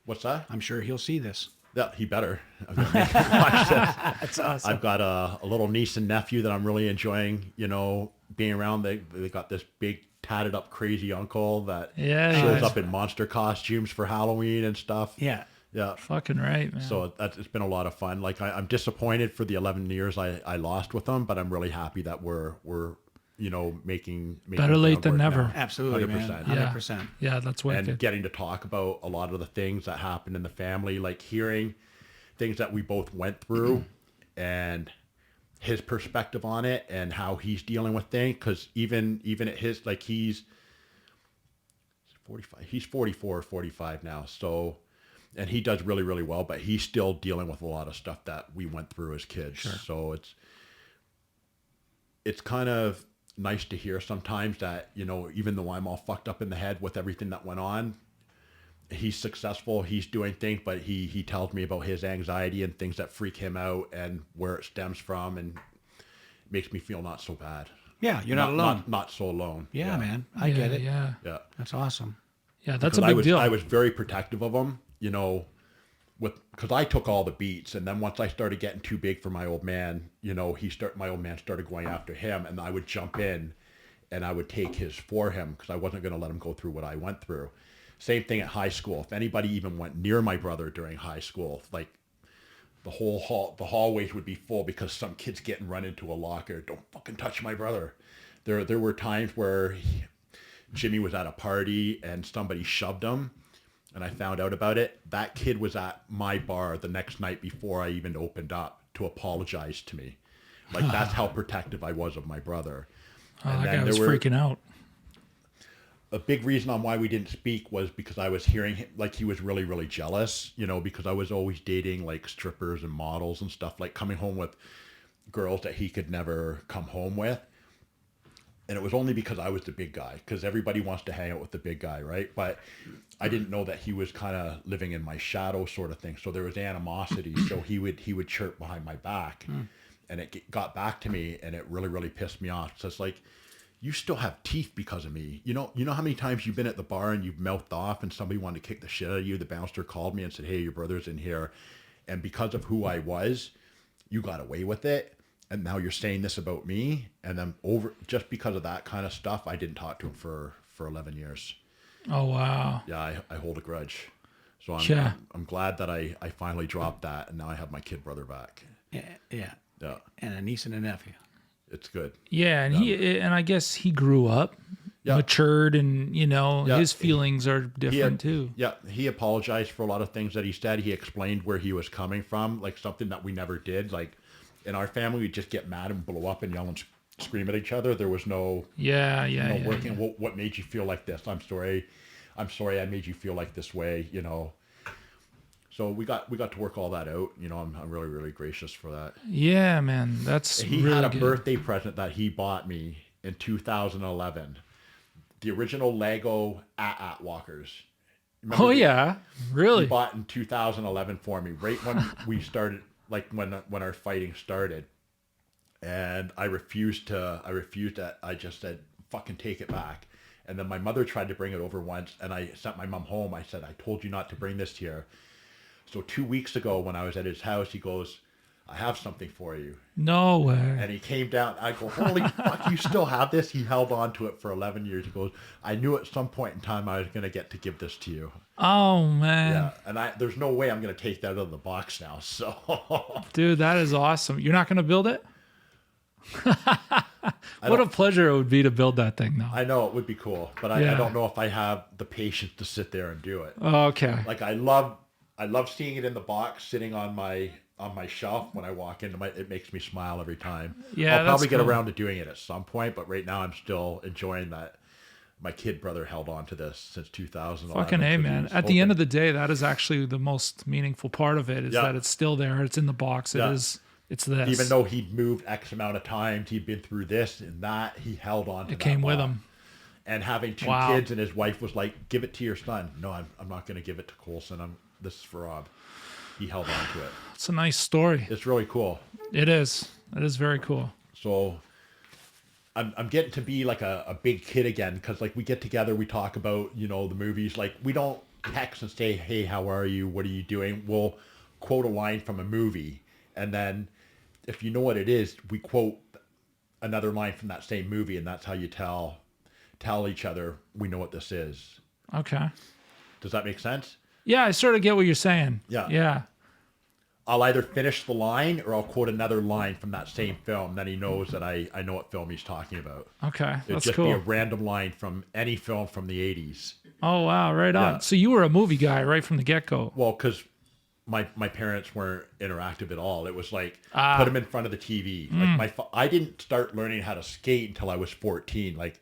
What's that? I'm sure he'll see this. Yeah, he better. I'm gonna make him watch this. That's awesome. I've got a little niece and nephew that I'm really enjoying, you know, being around. They got this big tatted up crazy uncle that shows up in monster costumes for Halloween and stuff. Yeah. Yeah. Fucking right, man. So it's been a lot of fun. Like, I'm disappointed for the 11 years I lost with them, but I'm really happy that we're you know, making Better late than groundwork never. now. Absolutely, 100%. man. Yeah. 100%. Yeah, that's wicked. And getting to talk about a lot of the things that happened in the family, like hearing things that we both went through and his perspective on it and how he's dealing with things. Because even at his, like, he's 45, he's 44 or 45 now. So, and he does really, really well, but he's still dealing with a lot of stuff that we went through as kids. Sure. So it's kind of, nice to hear sometimes that, you know, even though I'm all fucked up in the head with everything that went on, he's successful, he's doing things, but he tells me about his anxiety and things that freak him out and where it stems from, and makes me feel not so bad. Yeah, you're not alone. Not so alone. Yeah, man. I get it. Yeah. Yeah. That's awesome. Yeah, that's Because a big deal. I was very protective of him, you know, because I took all the beats, and then once I started getting too big for my old man, you know, my old man started going after him, and I would jump in and I would take his for him because I wasn't going to let him go through what I went through. Same thing at high school. If anybody even went near my brother during high school, like the hallways would be full because some kid's getting run into a locker. Don't fucking touch my brother. There were times where Jimmy was at a party and somebody shoved him, and I found out about it. That kid was at my bar the next night before I even opened up to apologize to me. Like, that's how protective I was of my brother. Oh, And that then guy was there were- freaking out. A big reason on why we didn't speak was because I was hearing him, like, he was really, really jealous, you know, because I was always dating like strippers and models and stuff, like coming home with girls that he could never come home with. And it was only because I was the big guy, because everybody wants to hang out with the big guy, right? But I didn't know that he was kind of living in my shadow, sort of thing. So there was animosity. So he would chirp behind my back, and it got back to me, and it really, really pissed me off. So it's like, you still have teeth because of me. You know how many times you've been at the bar and you've mouthed off and somebody wanted to kick the shit out of you. The bouncer called me and said, "Hey, your brother's in here," and because of who I was, you got away with it. And now you're saying this about me, and then just because of that kind of stuff, I didn't talk to him for 11 years. Oh, wow. Yeah, I hold a grudge. So I'm glad that I finally dropped that, and now I have my kid brother back. Yeah. Yeah, And a niece and a nephew. it's good. Yeah, and I guess he grew up, Yeah. matured, and, you know, Yeah. his feelings are different too. Yeah, he apologized for a lot of things that he said. He explained where he was coming from, like something that we never did. Like, in our family, we'd just get mad and blow up and yell and scream at each other. There was no working. Yeah. What made you feel like this? I'm sorry I made you feel like this way, you know. So we got to work all that out. You know, I'm really, really gracious for that. Yeah, man, that's He really had a good. birthday present that he bought me in 2011. The original Lego at walkers. Remember Oh yeah, really? He bought in 2011 for me, right when we started, like when our fighting started. And I refused it. I just said, "Fucking take it back." And then my mother tried to bring it over once, and I sent my mom home. I said, "I told you not to bring this here." So 2 weeks ago, when I was at his house, he goes, "I have something for you." No way. And he came down. I go, "Holy fuck, you still have this?" He held on to it for 11 years. He goes, "I knew at some point in time I was going to get to give this to you." Oh man, Yeah, and there's no way I'm going to take that out of the box now. So, dude, that is awesome. You're not gonna build it? What a pleasure it would be to build that thing, though. I know it would be cool, but I Yeah. don't know if I have the patience to sit there and do it. Okay. Like, I love seeing it in the box, sitting on my shelf when I walk into it makes me smile every time. Yeah, I'll probably that's get cool. around to doing it at some point, but right now I'm still enjoying that. My kid brother held on to this since 2011. Fucking A, man. At the end of the day, that is actually the most meaningful part of it, is Yeah. that it's still there. It's in the box. Yeah. It's this. even though he'd moved X amount of times, he'd been through this and that, he held on to it that came with box. him. And having two Wow. kids, and his wife was like, "Give it to your son." No, I'm not going to give it to Coulson. This is for Rob. He held on to it. It's a nice story. It's really cool. It is. It is very cool. So I'm getting to be like a big kid again, because like we get together, we talk about, you know, the movies. Like, we don't text and say, "Hey, how are you? What are you doing?" We'll quote a line from a movie, and then if you know what it is, we quote another line from that same movie, and that's how you tell each other we know what this is. Okay. Does that make sense? Yeah, I sort of get what you're saying. Yeah. Yeah. I'll either finish the line or I'll quote another line from that same film. Then he knows that I know what film he's talking about. Okay. It'd That's just be a cool. random line from any film from the 80s. Oh, wow. Right on. Yeah. So you were a movie guy right from the get-go. Well, because my parents weren't interactive at all. It was like, Ah. put them in front of the TV. Like I didn't start learning how to skate until I was 14. Like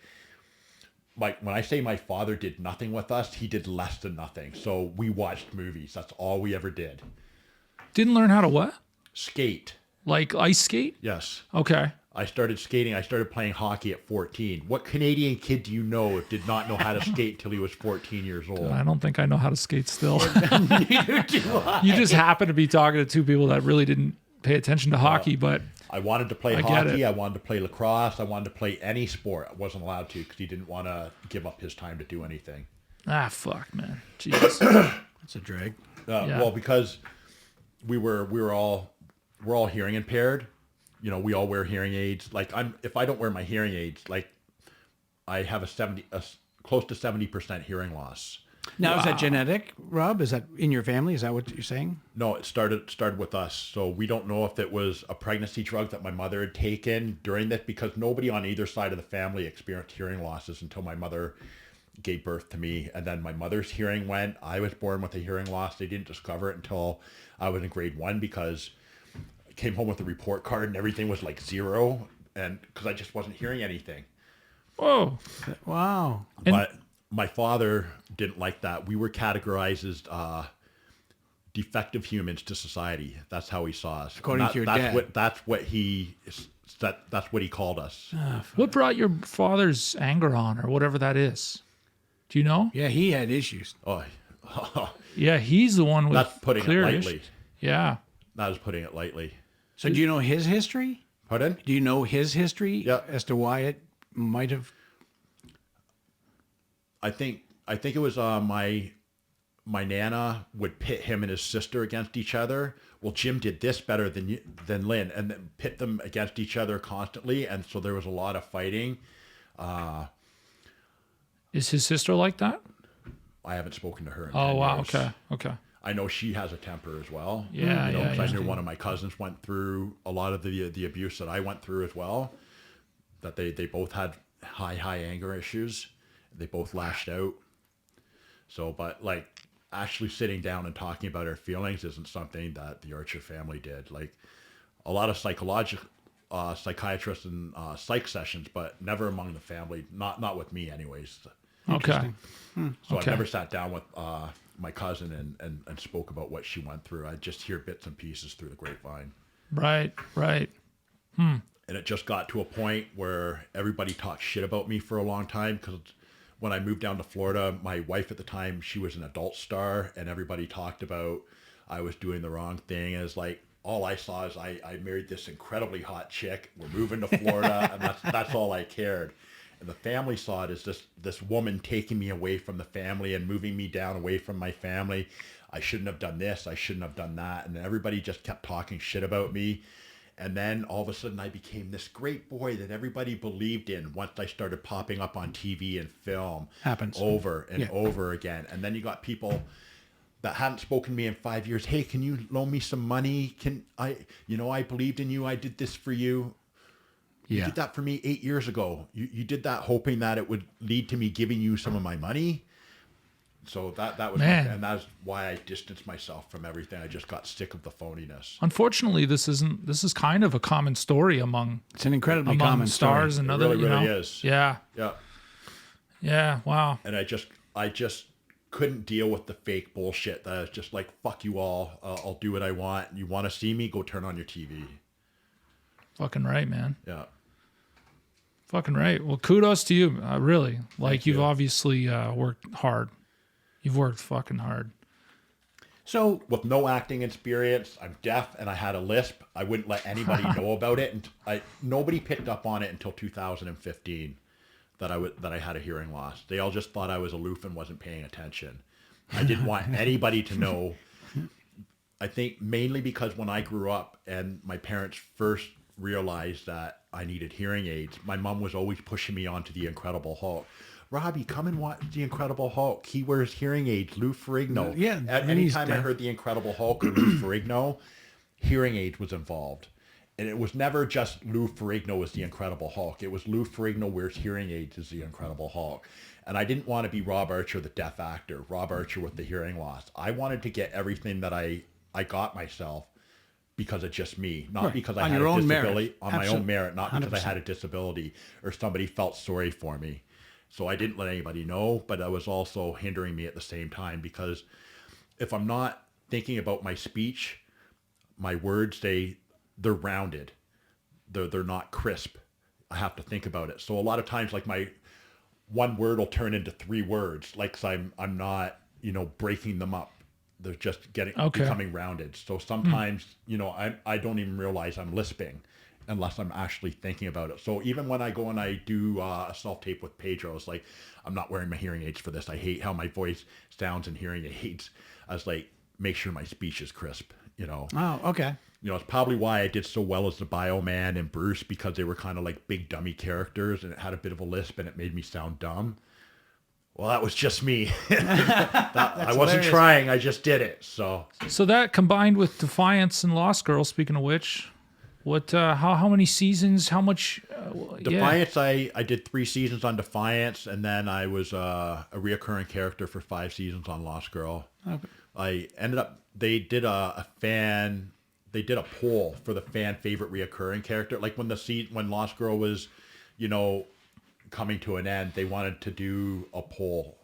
when I say my father did nothing with us, he did less than nothing. So we watched movies. That's all we ever did. Didn't learn how to what? Skate. Like ice skate? Yes. Okay. I started skating. I started playing hockey at 14. What Canadian kid do you know did not know how to skate till he was 14 years old? I don't think I know how to skate still. Neither do I. You just happen to be talking to two people that really didn't pay attention to hockey, but I wanted to play I get hockey. it. I wanted to play lacrosse. I wanted to play any sport. I wasn't allowed to because he didn't want to give up his time to do anything. fuck, man. Jesus. That's a drag. Yeah. Well, because we're all hearing impaired. You know, we all wear hearing aids. Like if I don't wear my hearing aids, like I have close to 70% hearing loss. Now, is that genetic, Rob? Is that in your family? Is that what you're saying? No, it started with us. So we don't know if it was a pregnancy drug that my mother had taken during that, because nobody on either side of the family experienced hearing losses until my mother gave birth to me. And then my mother's hearing went. I was born with a hearing loss. They didn't discover it until I was in grade 1, because I came home with a report card and everything was like 0, and because I just wasn't hearing anything. Whoa. Wow. But my father didn't like that. We were categorized as defective humans to society. That's how he saw us. According to your dad. That's what he called us. What brought your father's anger on, or whatever that is? Do you know? Yeah, he had issues. Oh, Yeah, he's the one with that's putting it clear lightly. issues. Yeah. That is putting it lightly. So do you know his history? Pardon? Do you know his history Yeah. as to why it might have? I think it was my nana would pit him and his sister against each other. Well, Jim did this better than Lynn, and then pit them against each other constantly, and so there was a lot of fighting. Is his sister like that? I haven't spoken to her in Oh, 10 wow. years. Okay. I know she has a temper as well. Yeah, you know, yeah, 'cause I yeah. knew one of my cousins went through a lot of the abuse that I went through as well. That they both had high anger issues. They both lashed out. So, but like actually sitting down and talking about our feelings isn't something that the Archer family did. Like a lot of psychiatrists and psych sessions, but never among the family. Not with me, anyways. Okay. So Okay. I never sat down with my cousin and spoke about what she went through. I just hear bits and pieces through the grapevine. Right. And it just got to a point where everybody talked shit about me for a long time, because when I moved down to Florida, my wife at the time, she was an adult star, and everybody talked about I was doing the wrong thing. And it's like, all I saw is I married this incredibly hot chick. We're moving to Florida, and that's all I cared. And the family saw it as this woman taking me away from the family and moving me down away from my family. I shouldn't have done this. I shouldn't have done that. And everybody just kept talking shit about me. And then all of a sudden I became this great boy that everybody believed in once I started popping up on TV and film. Happens. Over and over again. And then you got people that hadn't spoken to me in 5 years. Hey, can you loan me some money? I believed in you. I did this for you. You Yeah. did that for me 8 years ago. You did that hoping that it would lead to me giving you some of my money. So that was, Man. and that's why I distanced myself from everything. I just got sick of the phoniness. Unfortunately, this is kind of a common story among It's an incredibly among common stars story. and It other. really you know? is. Yeah. Yeah. Wow. And I just couldn't deal with the fake bullshit. That is just like, fuck you all. I'll do what I want. You want to see me? Go turn on your TV. Fucking right, man. Yeah. Fucking right. Well, kudos to you. Really, like you've you. obviously worked hard. You've worked fucking hard. So With no acting experience, I'm deaf and I had a lisp. I wouldn't let anybody know about it, and nobody picked up on it until 2015 that I had a hearing loss. They all just thought I was aloof and wasn't paying attention. I didn't want anybody to know. I think mainly because when I grew up and my parents first realized that I needed hearing aids, my mom was always pushing me onto the Incredible Hulk. Robbie, come and watch the Incredible Hulk. He wears hearing aids. Lou Ferrigno. Yeah, and he's Anytime I deaf. heard the Incredible Hulk or Lou Ferrigno, hearing aids was involved. And it was never just Lou Ferrigno as the Incredible Hulk. It was Lou Ferrigno wears hearing aids as the Incredible Hulk. And I didn't want to be Rob Archer, the deaf actor, Rob Archer with the hearing loss. I wanted to get everything that I got myself because of just me, not Right. because I On had your a own disability, merit. on my own Absolutely. merit, not because I 100%. had a disability or somebody felt sorry for me. So I didn't let anybody know, but that was also hindering me at the same time, because if I'm not thinking about my speech, my words, they're rounded. they're not crisp. I have to think about it. So a lot of times, like my one word will turn into 3 words, like 'cause I'm not, breaking them up. They're just becoming rounded. So sometimes, I don't even realize I'm lisping unless I'm actually thinking about it. So even when I go and I do a self-tape with Pedro, it's like, I'm not wearing my hearing aids for this. I hate how my voice sounds in hearing aids. I was like, make sure my speech is crisp, Oh, okay. It's probably why I did so well as the Bioman and Bruce, because they were kind of like big dummy characters and it had a bit of a lisp and it made me sound dumb. Well, that was just me. I wasn't hilarious. trying. I just did it. So that combined with Defiance and Lost Girl, speaking of which, what, how many seasons, how much, Defiance, I did 3 seasons on Defiance, and then I was a reoccurring character for 5 seasons on Lost Girl. Okay. I ended up, they did a poll for the fan favorite reoccurring character. Like when Lost Girl was, coming to an end, they wanted to do a poll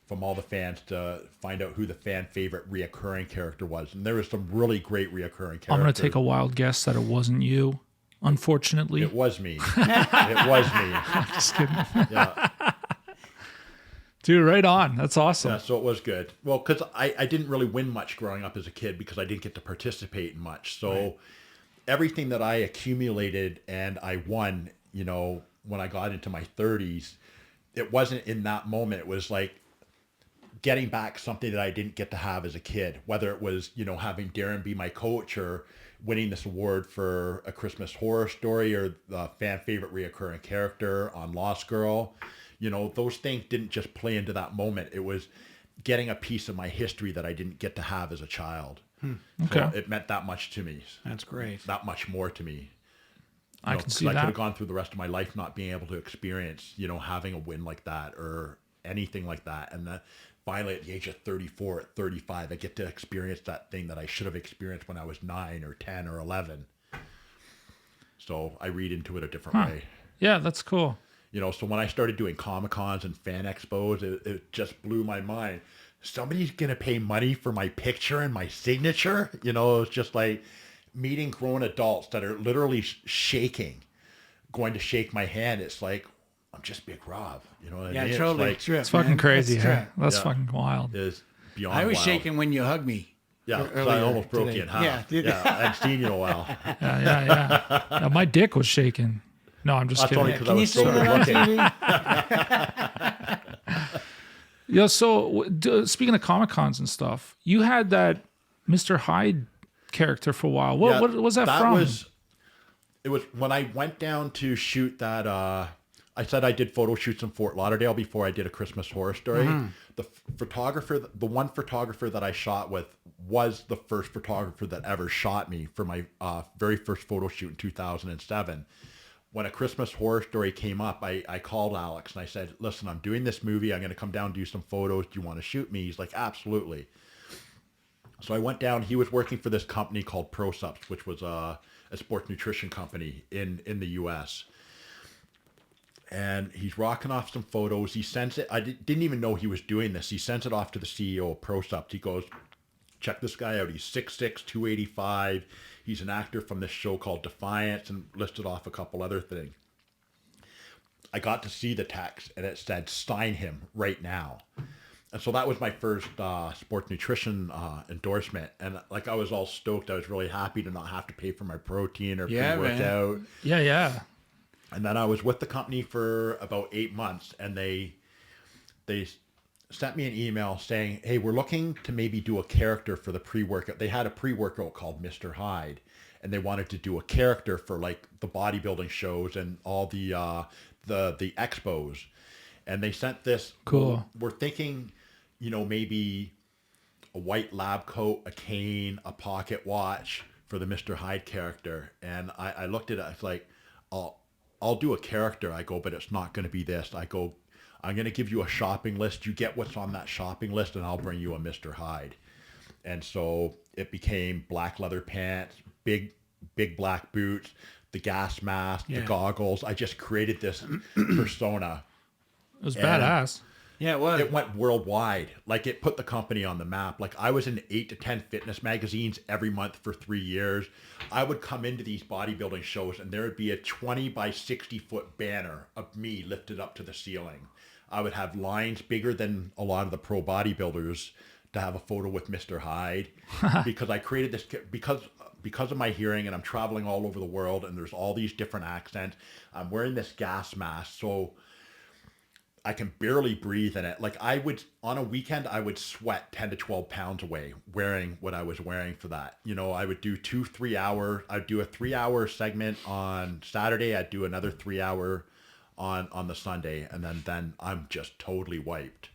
from all the fans to find out who the fan favorite reoccurring character was. And there was some really great reoccurring characters. I'm going to take a wild guess that it wasn't you, unfortunately. It was me. It was me. Just kidding. Yeah. Dude, right on. That's awesome. Yeah, so it was good. Well, because I didn't really win much growing up as a kid because I didn't get to participate in much. So everything that I accumulated and I won, when I got into my 30s, it wasn't in that moment. It was like getting back something that I didn't get to have as a kid, whether it was, having Darren be my coach or winning this award for A Christmas Horror Story or the fan favorite reoccurring character on Lost Girl. Those things didn't just play into that moment. It was getting a piece of my history that I didn't get to have as a child. Okay. So it meant that much to me. That's great. That much more to me. I can see I could that. have gone through the rest of my life not being able to experience, having a win like that or anything like that. And then finally at the age of 34, at 35, I get to experience that thing that I should have experienced when I was 9 or 10 or 11. So I read into it a different way. Yeah, that's cool. So when I started doing Comic-Cons and fan expos, it just blew my mind. Somebody's going to pay money for my picture and my signature? It's just like meeting grown adults that are literally shaking, going to shake my hand. It's like, I'm just Big Rob. You know what I mean? Totally. It's It's fucking crazy. Huh? That's Yeah. fucking wild. It's beyond I was wild. shaking when you hugged me. Yeah, 'cause I earlier almost broke today. you in half. Yeah, dude. Yeah, I hadn't seen you in a while. Yeah, my dick was shaking. No, I'm just That's kidding. only because I Can you was say so that good on looking. TV? Yeah, so speaking of Comic-Cons and stuff, you had that Mr. Hyde character for a while. What was that from? It was when I went down to shoot that. I said I did photo shoots in Fort Lauderdale before I did A Christmas Horror Story. The one photographer that I shot with was the first photographer that ever shot me for my very first photo shoot in 2007. When A Christmas Horror Story came up, I called Alex and I said, listen, I'm doing this movie. I'm going to come down and do some photos. Do you want to shoot me? He's like, absolutely. So I went down. He was working for this company called ProSups, which was a sports nutrition company in the U.S. And he's rocking off some photos. He sends it. I didn't even know he was doing this. He sends it off to the CEO of ProSups. He goes, check this guy out. He's 6'6", 285. He's an actor from this show called Defiance, and listed off a couple other things. I got to see the text, and it said, sign him right now. And so that was my first sports nutrition endorsement. And like, I was all stoked. I was really happy to not have to pay for my protein or pre-workout. Yeah. And then I was with the company for about 8 months, and they sent me an email saying, hey, we're looking to maybe do a character for the pre-workout. They had a pre-workout called Mr. Hyde, and they wanted to do a character for like the bodybuilding shows and all the expos. And they sent this. Cool. We're thinking, maybe a white lab coat, a cane, a pocket watch for the Mr. Hyde character. And I looked at it. I was like, I'll do a character. I go, but it's not going to be this. I go, I'm going to give you a shopping list. You get what's on that shopping list, and I'll bring you a Mr. Hyde. And so it became black leather pants, big black boots, the gas mask, the goggles. I just created this persona. It was badass. Yeah, it was. It went worldwide. Like it put the company on the map. Like I was in 8 to 10 fitness magazines every month for 3 years. I would come into these bodybuilding shows and there would be a 20 by 60 foot banner of me lifted up to the ceiling. I would have lines bigger than a lot of the pro bodybuilders to have a photo with Mr. Hyde because I created this because of my hearing and I'm traveling all over the world and there's all these different accents. I'm wearing this gas mask, so I can barely breathe in it. Like I would, on a weekend, I would sweat 10 to 12 pounds away wearing what I was wearing for that. You know, I would do 2-3 hour, I'd do a 3 hour segment on Saturday. I'd do another 3 hour on the Sunday. And then I'm just totally wiped.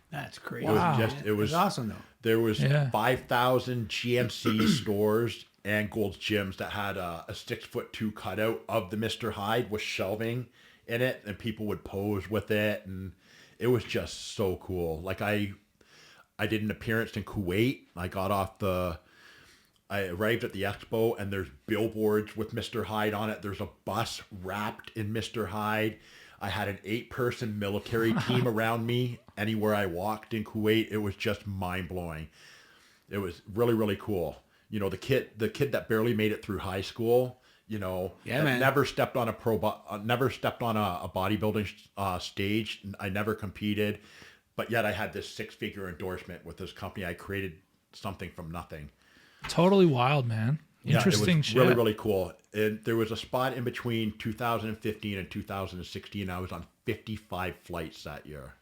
That's crazy. Wow. It was awesome, though. There was Yeah. 5,000 GNC stores and Gold's Gyms that had a 6'2" cutout of the Mr. Hyde with shelving in it, and people would pose with it, and it was just so cool. Like I did an appearance in Kuwait. I arrived at the expo, and there's billboards with Mr. Hyde on it. There's a bus wrapped in Mr. Hyde. I had an 8-person military team around me anywhere I walked in Kuwait. It was just mind blowing. It was really, really cool. You know, the kid that barely made it through high school, you know, Yeah, man. never stepped on a bodybuilding stage. I never competed, but yet I had this 6-figure endorsement with this company. I created something from nothing. Totally wild, man. Interesting Yeah, it was shit. really, really cool. And there was a spot in between 2015 and 2016. I was on 55 flights that year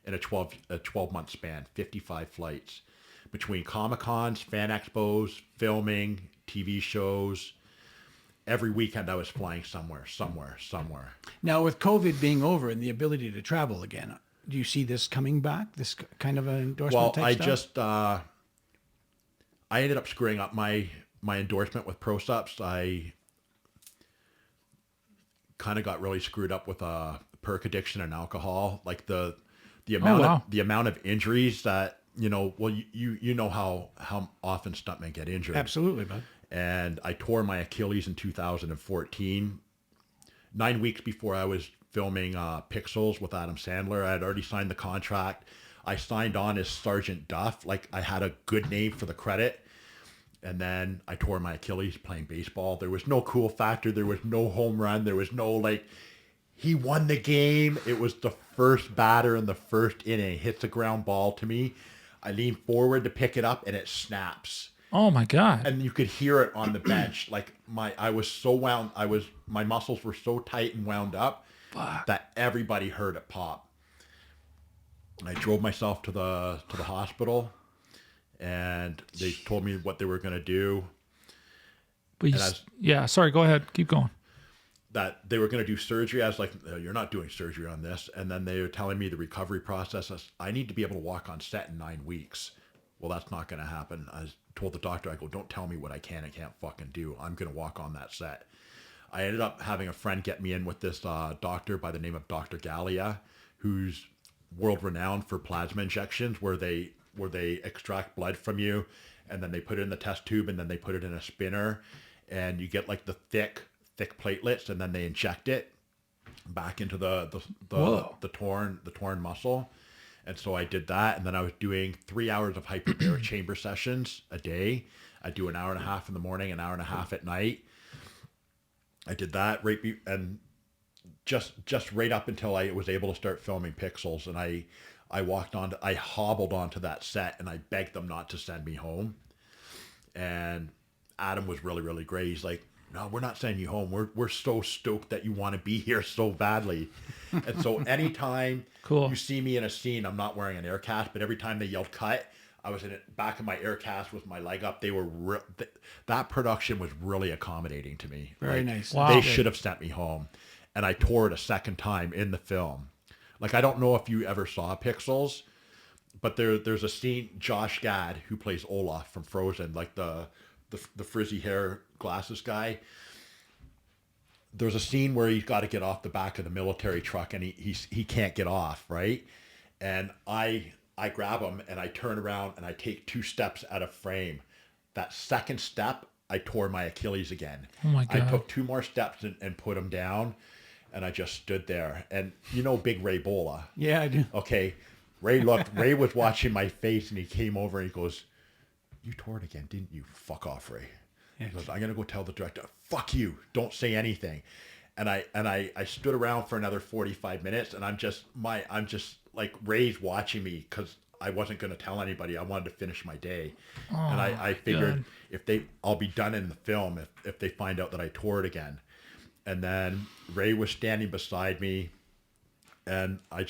in a 12-month span, 55 flights between Comic-Cons, fan expos, filming, TV shows. Every weekend I was flying somewhere. Now, with COVID being over and the ability to travel again, do you see this coming back? This kind of an endorsement Well, type I stuff? just I ended up screwing up my endorsement with ProSups. I kind of got really screwed up with perk addiction and alcohol. Like the amount of injuries that, you know, well, you know how often stuntmen get injured. Absolutely, bud. And I tore my Achilles in 2014, 9 weeks before I was filming Pixels with Adam Sandler. I had already signed the contract. I signed on as Sergeant Duff. Like I had a good name for the credit. And then I tore my Achilles playing baseball. There was no cool factor. There was no home run. There was no he won the game. It was the first batter in the first inning. Hits a ground ball to me. I lean forward to pick it up and it snaps. Oh my God. And you could hear it on the bench. Like my muscles were so tight and wound up that everybody heard it pop. I drove myself to the hospital, and they told me what they were going to do. But yeah, sorry, go ahead. Keep going. That they were going to do surgery. I was like, "No, you're not doing surgery on this." And then they were telling me the recovery process. I need to be able to walk on set in 9 weeks. Well, that's not going to happen. I told the doctor, I go, don't tell me what I can and can't fucking do. I'm going to walk on that set. I ended up having a friend get me in with this doctor by the name of Dr. Gallia, who's world renowned for plasma injections, where they extract blood from you and then they put it in the test tube and then they put it in a spinner and you get like the thick platelets and then they inject it back into the torn muscle. And so I did that, and then I was doing 3 hours of hyperbaric chamber sessions a day. I do an hour and a half in the morning, an hour and a half at night. I did that and just right up until I was able to start filming Pixels, and I hobbled onto that set, and I begged them not to send me home. And Adam was really, really great. He's like, "No, we're not sending you home. We're so stoked that you want to be here so badly." And so anytime Cool. you see me in a scene, I'm not wearing an air cast, but every time they yelled cut, I was in the back of my air cast with my leg up. They were that production was really accommodating to me. Very nice. Wow. They should have sent me home. And I tore it a second time in the film. Like, I don't know if you ever saw Pixels, but there's a scene, Josh Gad, who plays Olaf from Frozen, like the frizzy hair glasses guy. There's a scene where he's got to get off the back of the military truck and he can't get off, right? And I grab him and I turn around and I take 2 steps out of frame. That second step, I tore my Achilles again. Oh my God. I took 2 more steps and put him down. and I just stood there. And you know Big Ray Bola? Yeah, I do. Okay. Ray was watching my face, and he came over and he goes, "You tore it again, didn't you? Fuck off, Ray." He goes, "I'm going to go tell the director." "Fuck you. Don't say anything." And I stood around for another 45 minutes, and I'm just like, Ray's watching me because I wasn't going to tell anybody. I wanted to finish my day. And I figured I'll be done in the film if they find out that I tore it again. And then Ray was standing beside me, and I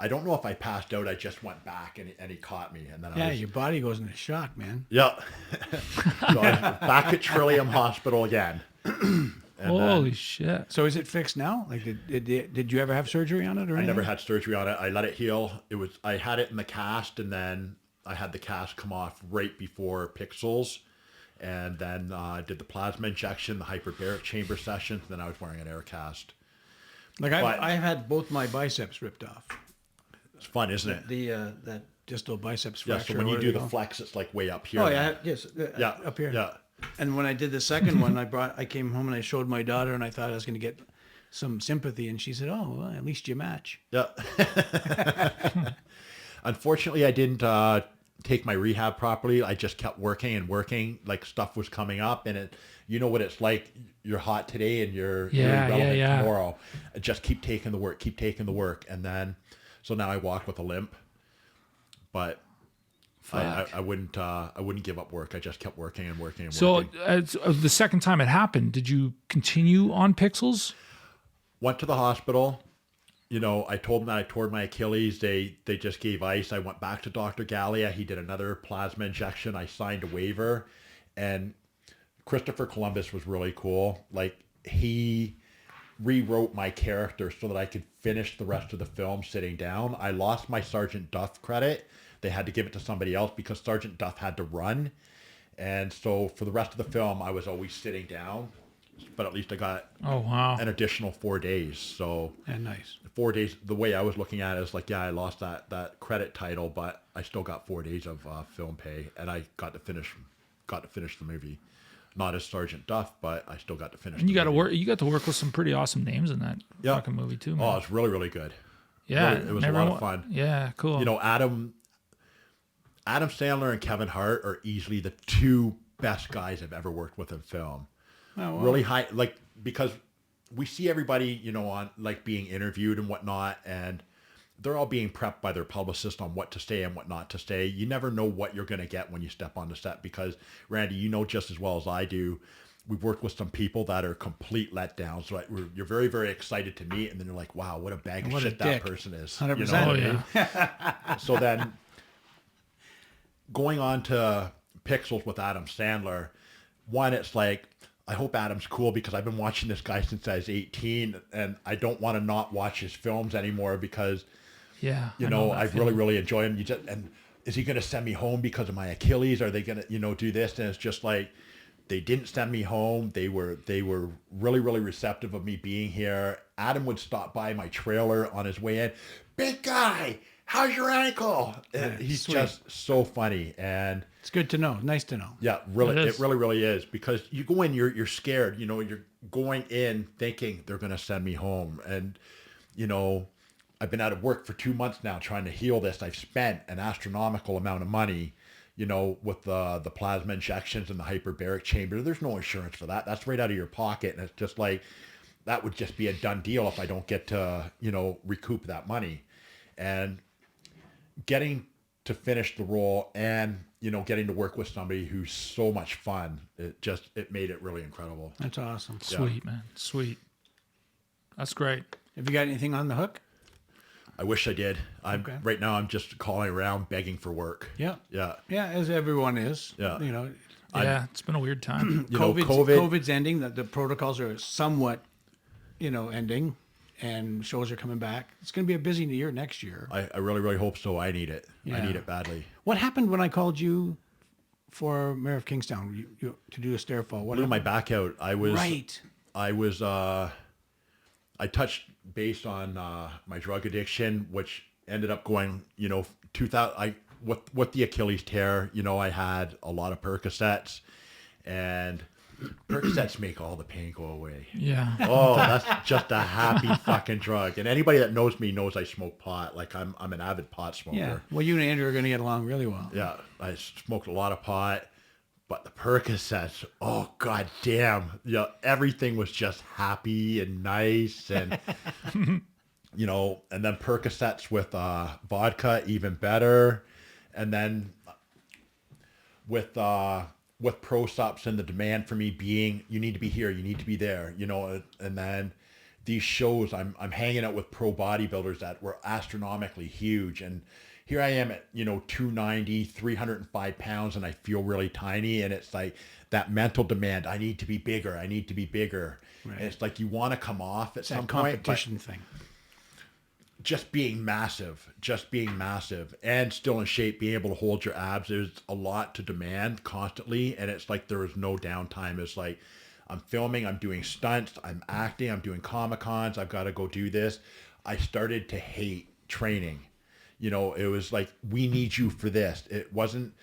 don't know if I passed out. I just went back, and he caught me. And then Your body goes into shock, man. yeah. So I was back at Trillium Hospital again. And Holy shit. So is it fixed now? Like, did you ever have surgery on it or I anything? never had surgery on it. I let it heal. I had it in the cast, and then I had the cast come off right before Pixels, and then did the plasma injection, the hyperbaric chamber sessions, and then I was wearing an air cast. Like, I've had both my biceps ripped off. It's fun, isn't it? That distal biceps Yeah. fracture. So when you what do they the call? flex, it's like way up here. Oh now. yeah, yes, Yeah. up here. Yeah. And when I did the second one, I came home and I showed my daughter, and I thought I was going to get some sympathy, and she said, "Oh, well, at least you match." Yeah. Unfortunately, I didn't take my rehab properly. I just kept working and working. Like, stuff was coming up, and you know what it's like. You're hot today, and you're irrelevant tomorrow. Just keep taking the work, and then so now I walk with a limp. But I wouldn't give up work. I just kept working and working and So working. the second time it happened, did you continue on Pixels? Went to the hospital. You know, I told them that I tore my Achilles. They just gave ice. I went back to Dr. Gallia. He did another plasma injection. I signed a waiver. And Christopher Columbus was really cool. Like, he rewrote my character so that I could finish the rest of the film sitting down. I lost my Sergeant Duff credit. They had to give it to somebody else because Sergeant Duff had to run. And so for the rest of the film, I was always sitting down. But at least I got an additional 4 days. So nice. 4 days, the way I was looking at it is like, yeah, I lost that credit title, but I still got 4 days of film pay, and I got to finish the movie. Not as Sergeant Duff, but I still got to finish. And you got to work with some pretty awesome names in that fucking movie too, man. Oh, it's really, really good. Yeah, really, it was a lot of fun. Yeah, cool. You know, Adam Sandler and Kevin Hart are easily the two best guys I've ever worked with in film. Oh, wow. Really high, like, because we see everybody, you know, on like being interviewed and whatnot, and they're all being prepped by their publicist on what to say and what not to say. You never know what you're going to get when you step on the set, because Randy, you know just as well as I do, we've worked with some people that are complete letdowns. So you're very, very excited to meet, and then you're like, wow, what a bag of shit that person is. 100%. You know what I mean? So then going on to Pixels with Adam Sandler, one, it's like, I hope Adam's cool because I've been watching this guy since I was 18, and I don't want to not watch his films anymore because, you know I really, really enjoy him. And is he going to send me home because of my Achilles? Are they going to, do this? And it's just like, they didn't send me home. They were really, really receptive of me being here. Adam would stop by my trailer on his way in. Big guy, how's your ankle? And he's sweet. just so funny. And It's good to know. Nice to know. yeah, really, it really, really is, because you go in, you're scared. You're going in thinking they're going to send me home, and I've been out of work for 2 months now trying to heal this. I've spent an astronomical amount of money, with the plasma injections and the hyperbaric chamber. There's no insurance for that. That's right out of your pocket, and it's just like that would just be a done deal if I don't get to recoup that money, and getting to finish the role and getting to work with somebody who's so much fun, it made it really incredible. That's awesome. Sweet, man. Sweet. That's great. Have you got anything on the hook? I wish I did. Okay. Right now I'm just calling around begging for work. Yeah. Yeah. Yeah, as everyone is. Yeah. Yeah, it's been a weird time. COVID's ending. The protocols are somewhat, ending, and shows are coming back. It's going to be a busy year next year. I really, really hope so. I need it. Yeah. I need it badly. What happened when I called you for Mayor of Kingstown you to do a stairfall? What Blew my happened? back out. Right. I touched base on my drug addiction, which ended up going, 2000. With the Achilles tear, I had a lot of Percocets, and Percocets make all the pain go away. Yeah. Oh, that's just a happy fucking drug. And anybody that knows me knows I smoke pot. Like I'm an avid pot smoker. Yeah. Well, you and Andrew are going to get along really well. Yeah, I smoked a lot of pot, but the Percocets, oh god damn, everything was just happy and nice, and and then Percocets with vodka, even better, and then with pro stops and the demand for me being, you need to be here, you need to be there, and then these shows, I'm hanging out with pro bodybuilders that were astronomically huge, and here I am at 290, 305 pounds, and I feel really tiny, and it's like that mental demand, I need to be bigger, I need to be bigger. Right. And it's like you want to come off at It's some that point, but competition thing. just being massive, and still in shape, being able to hold your abs, there's a lot to demand constantly, and it's like there is no downtime. It's like I'm filming, I'm doing stunts, I'm acting, I'm doing Comic-Cons, I've got to go do this. I started to hate training. It was like, we need you for this. It wasn't,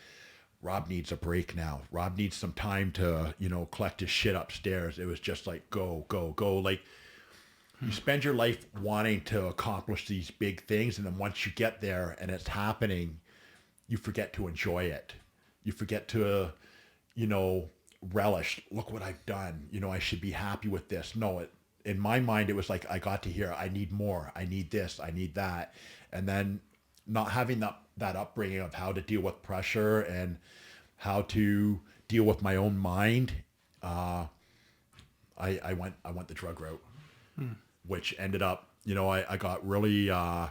Rob needs a break now. Rob needs some time to, collect his shit upstairs. It was just like, go, go, go. Like, you spend your life wanting to accomplish these big things, and then once you get there and it's happening, you forget to enjoy it. You forget to, relish. Look what I've done. I should be happy with this. No, in my mind, it was like, I got to hear, I need more. I need this. I need that. And then not having that upbringing of how to deal with pressure and how to deal with my own mind, I went the drug route. Which ended up, I got really high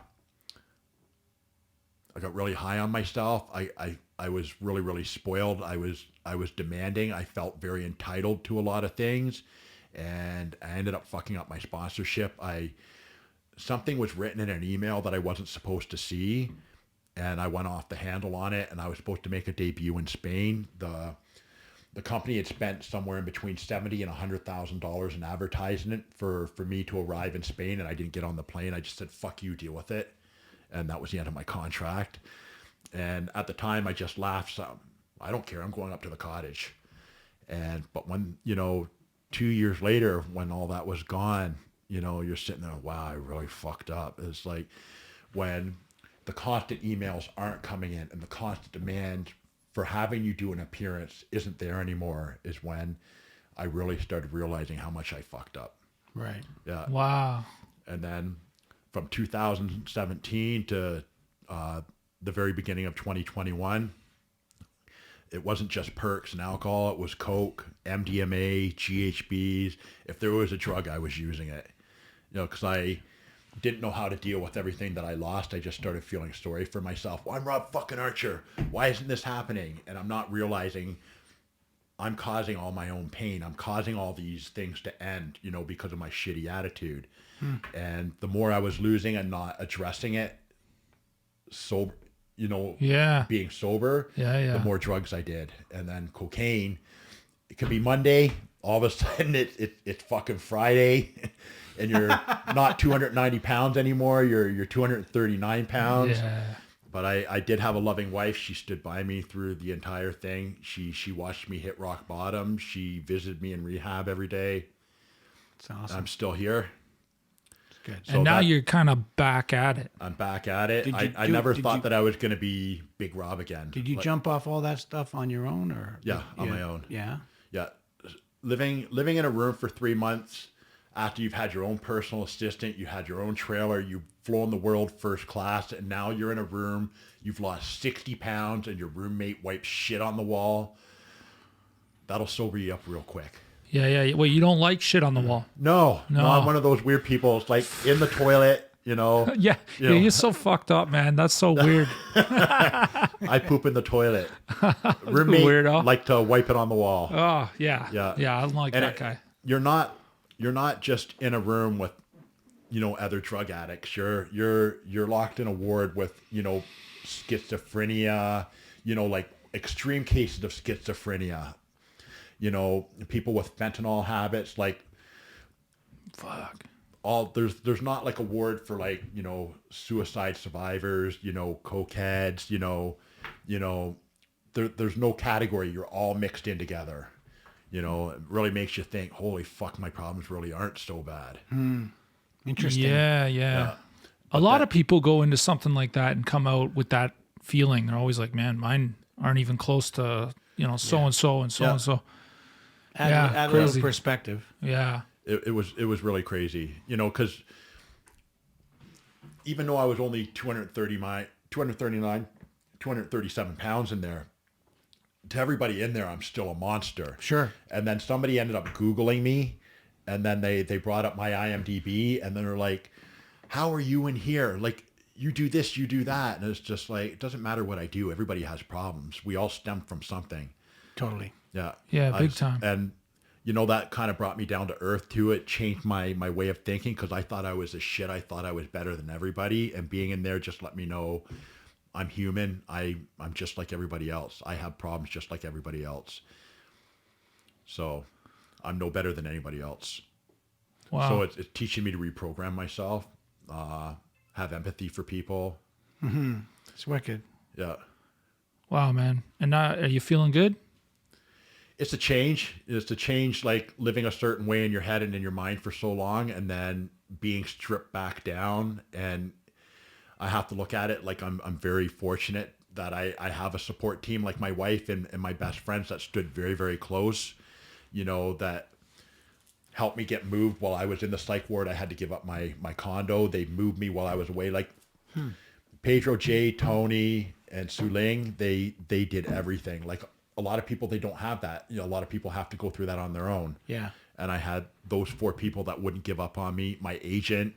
on myself. I was really, really spoiled. I was demanding. I felt very entitled to a lot of things, and I ended up fucking up my sponsorship. Something was written in an email that I wasn't supposed to see, and I went off the handle on it, and I was supposed to make a debut in Spain. The company had spent somewhere in between $70,000 and $100,000 in advertisement for me to arrive in Spain, and I didn't get on the plane. I just said, fuck you, deal with it. And that was the end of my contract. And at the time, I just laughed. So I don't care. I'm going up to the cottage. But when, 2 years later, when all that was gone, you're sitting there, wow, I really fucked up. It's like when the constant emails aren't coming in and the constant demand for having you do an appearance isn't there anymore, is when I really started realizing how much I fucked up. Right. Yeah. Wow. And then from 2017 to the very beginning of 2021, it wasn't just perks and alcohol. It was coke, MDMA, GHBs. If there was a drug, I was using it. Because I didn't know how to deal with everything that I lost. I just started feeling sorry for myself. Well, I'm Rob fucking Archer. Why isn't this happening? And I'm not realizing I'm causing all my own pain. I'm causing all these things to end, because of my shitty attitude. And the more I was losing and not addressing it, sober, being sober, the more drugs I did. And then cocaine, it could be Monday, all of a sudden it's fucking Friday. And you're not 290 pounds anymore. You're 239 pounds. Yeah. But I did have a loving wife. She stood by me through the entire thing. She watched me hit rock bottom. She visited me in rehab every day. It's awesome. I'm still here. It's good. So And now you're kind of back at it. I'm back at it. Did you I do- never did thought you- that I was going to be Big Rob again. Did you jump off all that stuff on your own, or? Yeah, on my own. Yeah. Yeah. Living in a room for 3 months after you've had your own personal assistant, you had your own trailer, you've flown the world first class, and now you're in a room, you've lost 60 pounds, and your roommate wipes shit on the wall. That'll sober you up real quick. Yeah. Wait, you don't like shit on the wall? No, No. I'm one of those weird people. It's like in the toilet, Yeah. You know. You're so fucked up, man. That's so weird. I poop in the toilet. Roommate Weirdo. like to wipe it on the wall. Oh, yeah. Yeah. Yeah, I don't like And that guy. You're not just in a room with, other drug addicts. You're locked in a ward with, schizophrenia, like extreme cases of schizophrenia, people with fentanyl habits, like Fuck. there's not like a ward for like, suicide survivors, cokeheads, there's no category. You're all mixed in together. You know, it really makes you think, holy fuck, my problems really aren't so bad. Interesting. Yeah. A lot of people go into something like that and come out with that feeling. They're always like, man, mine aren't even close to, so-and-so and so-and-so. Add a crazy. little perspective. Yeah. It was really crazy, you know, because even though I was only 237 pounds in there, to everybody in there, I'm still a monster. Sure. And then somebody ended up Googling me, and then they brought up my IMDb, and then they're like, how are you in here? Like, you do this, you do that. And it's just like, it doesn't matter what I do. Everybody has problems. We all stem from something. Totally. Yeah. Yeah, big time. And, you know, that kind of brought me down to earth too. It changed my way of thinking, because I thought I was a shit. I thought I was better than everybody. And being in there just let me know I'm human. I'm just like everybody else. I have problems just like everybody else. So I'm no better than anybody else. Wow. So it's teaching me to reprogram myself, have empathy for people. It's wicked. Yeah. Wow, man. And now, are you feeling good? It's a change. It's a change, like living a certain way in your head and in your mind for so long, and then being stripped back down. And I have to look at it like I'm very fortunate that I have a support team like my wife and my best friends that stood very, very close, you know, that helped me get moved while I was in the psych ward. I had to give up my condo. They moved me while I was away. Like Pedro J, Tony, and Su Ling, they did everything. Like a lot of people, they don't have that. You know, a lot of people have to go through that on their own. Yeah. And I had those 4 people that wouldn't give up on me. My agent,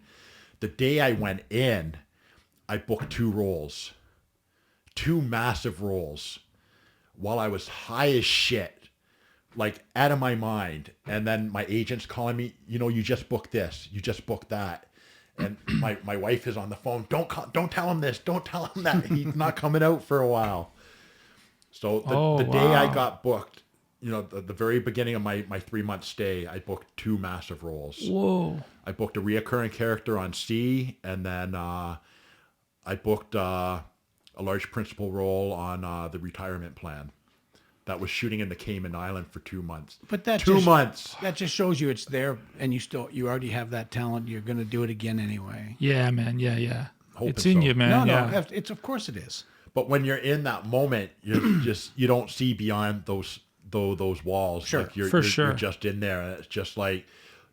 the day I went in, I booked 2 roles, 2 massive roles, while I was high as shit, like out of my mind. And then my agent's calling me, you know, you just booked this, you just booked that. And my wife is on the phone. Don't tell him this. Don't tell him that. He's not coming out for a while. So the day I got booked, you know, the very beginning of my 3-month stay, I booked 2 massive roles. Whoa. I booked a reoccurring character on C, and then I booked a large principal role on the retirement plan. That was shooting in the Cayman Island for 2 months. But that 2 months. That just shows you it's there, and you already have that talent. You're going to do it again anyway. Yeah, man. Yeah. Hoping It's in so. you, man. No, Yeah. it's of course it is. But when you're in that moment, you don't see beyond those walls. Sure, like for sure. You're just in there, and it's just like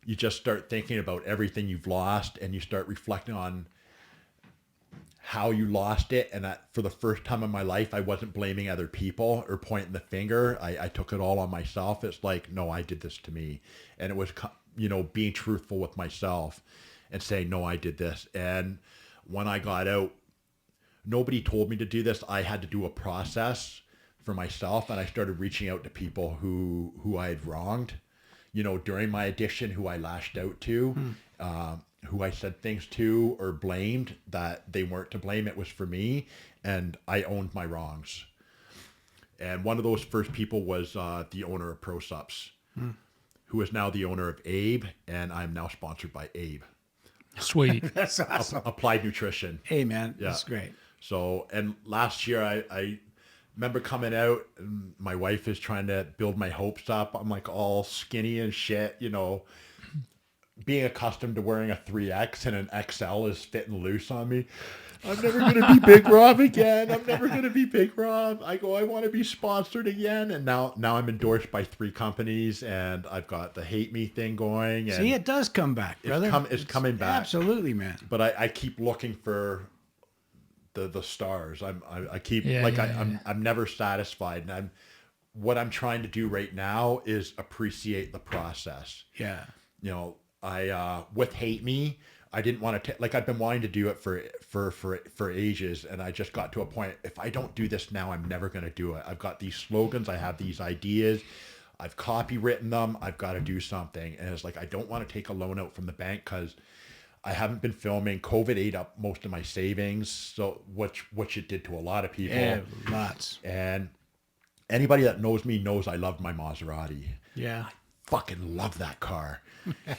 you just start thinking about everything you've lost, and you start reflecting on how you lost it. And that for the first time in my life, I wasn't blaming other people or pointing the finger. I took it all on myself. It's like, no, I did this to me. And it was, you know, being truthful with myself and saying, no, I did this. And when I got out, nobody told me to do this. I had to do a process for myself. And I started reaching out to people who I had wronged, you know, during my addiction, who I lashed out to, who I said things to or blamed that they weren't to blame. It was for me, and I owned my wrongs. And one of those first people was the owner of ProSups, who is now the owner of Abe, and I'm now sponsored by Abe. Sweet. That's awesome. Applied Nutrition. Hey, man, Yeah. that's great. So, and last year I remember coming out, and my wife is trying to build my hopes up. I'm like all skinny and shit, you know, being accustomed to wearing a 3X and an XL is fitting loose on me. I'm never going to be Big Rob again. I'm never going to be Big Rob. I want to be sponsored again. And now I'm endorsed by 3 companies, and I've got the Hate Me thing going. And See, it does come back, brother. it's coming back. Absolutely, man. But I keep looking for the stars. I keep I'm never satisfied, and what I'm trying to do right now is appreciate the process. Yeah. You know, I with Hate Me, I didn't want to like I've been wanting to do it for ages, and I just got to a point, if I don't do this now, I'm never going to do it. I've got these slogans, I have these ideas, I've copywritten them, I've got to do something. And it's like, I don't want to take a loan out from the bank because I haven't been filming. COVID ate up most of my savings, so which it did to a lot of people. Yeah, lots. And anybody that knows me knows I love my Maserati. Yeah. Fucking love that car.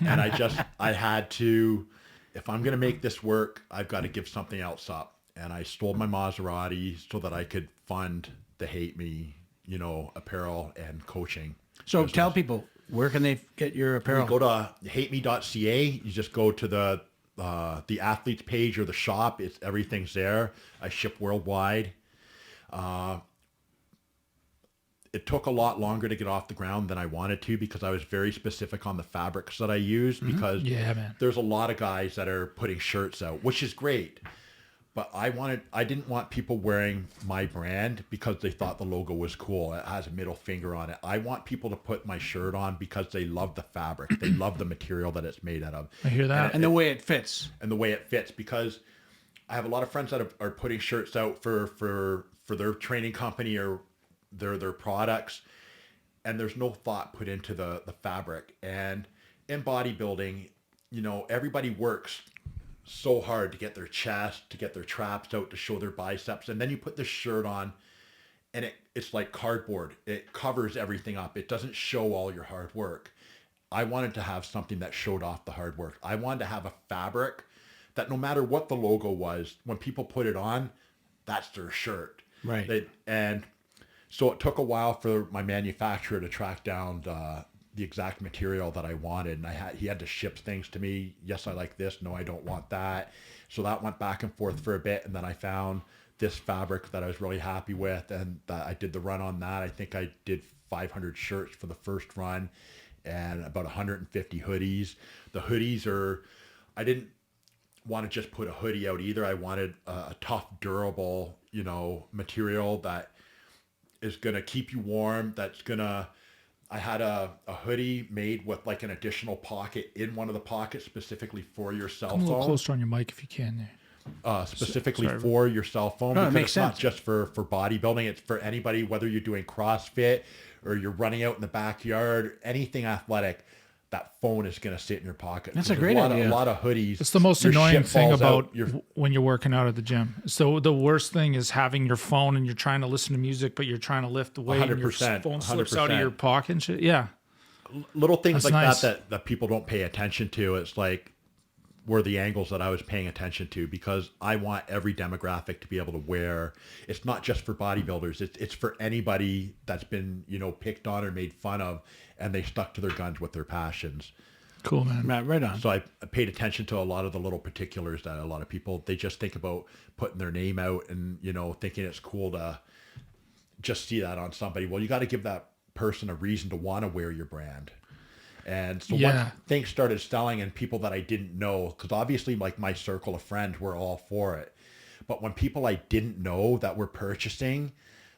And I had to, if I'm going to make this work, I've got to give something else up. And I stole my Maserati so that I could fund the Hate Me, you know, apparel and coaching. So tell people, where can they get your apparel? You go to hateme.ca. You just go to the athletes page or the shop. Everything's there. I ship worldwide. It took a lot longer to get off the ground than I wanted to because I was very specific on the fabrics that I used because Yeah, man. there's a lot of guys that are putting shirts out, which is great. But I didn't want people wearing my brand because they thought the logo was cool. It has a middle finger on it. I want people to put my shirt on because they love the fabric. They love the material that it's made out of. I hear that. And the way it fits. And the way it fits, because I have a lot of friends that are putting shirts out for their training company or their products, and there's no thought put into the fabric. And in bodybuilding, everybody works so hard to get their chest, to get their traps out, to show their biceps, and then you put this shirt on and it's like cardboard. It covers everything up. It doesn't show all your hard work. I wanted to have something that showed off the hard work. I wanted to have a fabric that no matter what the logo was, when people put it on, that's their shirt. Right. And so it took a while for my manufacturer to track down the exact material that I wanted. And he had to ship things to me. Yes, I like this. No, I don't want that. So that went back and forth for a bit. And then I found this fabric that I was really happy with. And I did the run on that. I think I did 500 shirts for the first run and about 150 hoodies. The hoodies I didn't want to just put a hoodie out either. I wanted a tough, durable, material that is going to keep you warm. I had a hoodie made with like an additional pocket in one of the pockets specifically for your cell Come a little phone. closer on your mic if you can there. Specifically Sorry. for your cell phone. No, it because makes it's sense. not just for bodybuilding. It's for anybody, whether you're doing CrossFit or you're running out in the backyard, anything athletic. That phone is going to sit in your pocket. That's a There's great idea. A lot of hoodies. It's the most Your annoying shit thing falls about out, when you're working out at the gym. So the worst thing is having your phone and you're trying to listen to music, but you're trying to lift the weight and your 100%, phone slips out of 100%. your pocket and shit. Yeah. little things That's like nice. that people don't pay attention to. It's like were the angles that I was paying attention to, because I want every demographic to be able to wear. It's not just for bodybuilders. It's for anybody that's been, picked on or made fun of, and they stuck to their guns with their passions. Cool, man. Matt, right on. So I paid attention to a lot of the little particulars that a lot of people, they just think about putting their name out and, thinking it's cool to just see that on somebody. Well, you got to give that person a reason to want to wear your brand. And so Yeah. once things started selling and people that I didn't know, because obviously like my circle of friends were all for it. But when people I didn't know that were purchasing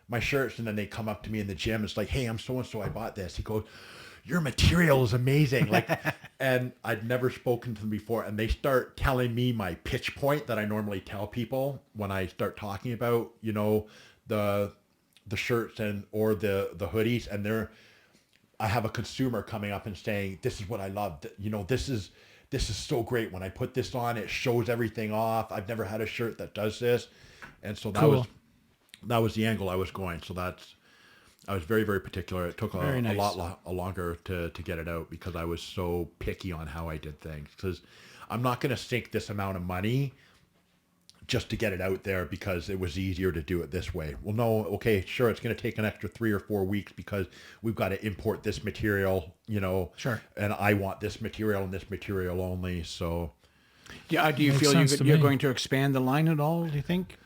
my shirts, and then they come up to me in the gym, it's like, hey, I'm so-and-so, I bought this. He goes, your material is amazing. And I'd never spoken to them before. And they start telling me my pitch point that I normally tell people when I start talking about, the shirts or the hoodies. And I have a consumer coming up and saying, this is what I love. This is so great. When I put this on, it shows everything off. I've never had a shirt that does this. And so that was the angle I was going. So I was very, very particular. It took a lot longer to get it out because I was so picky on how I did things. Because I'm not going to sink this amount of money just to get it out there because it was easier to do it this way. Well, no, okay, sure, it's going to take an extra 3 or 4 weeks because we've got to import this material, Sure. and I want this material and this material only. So Do you Makes feel sense to you're me. going to expand the line at all, do you think?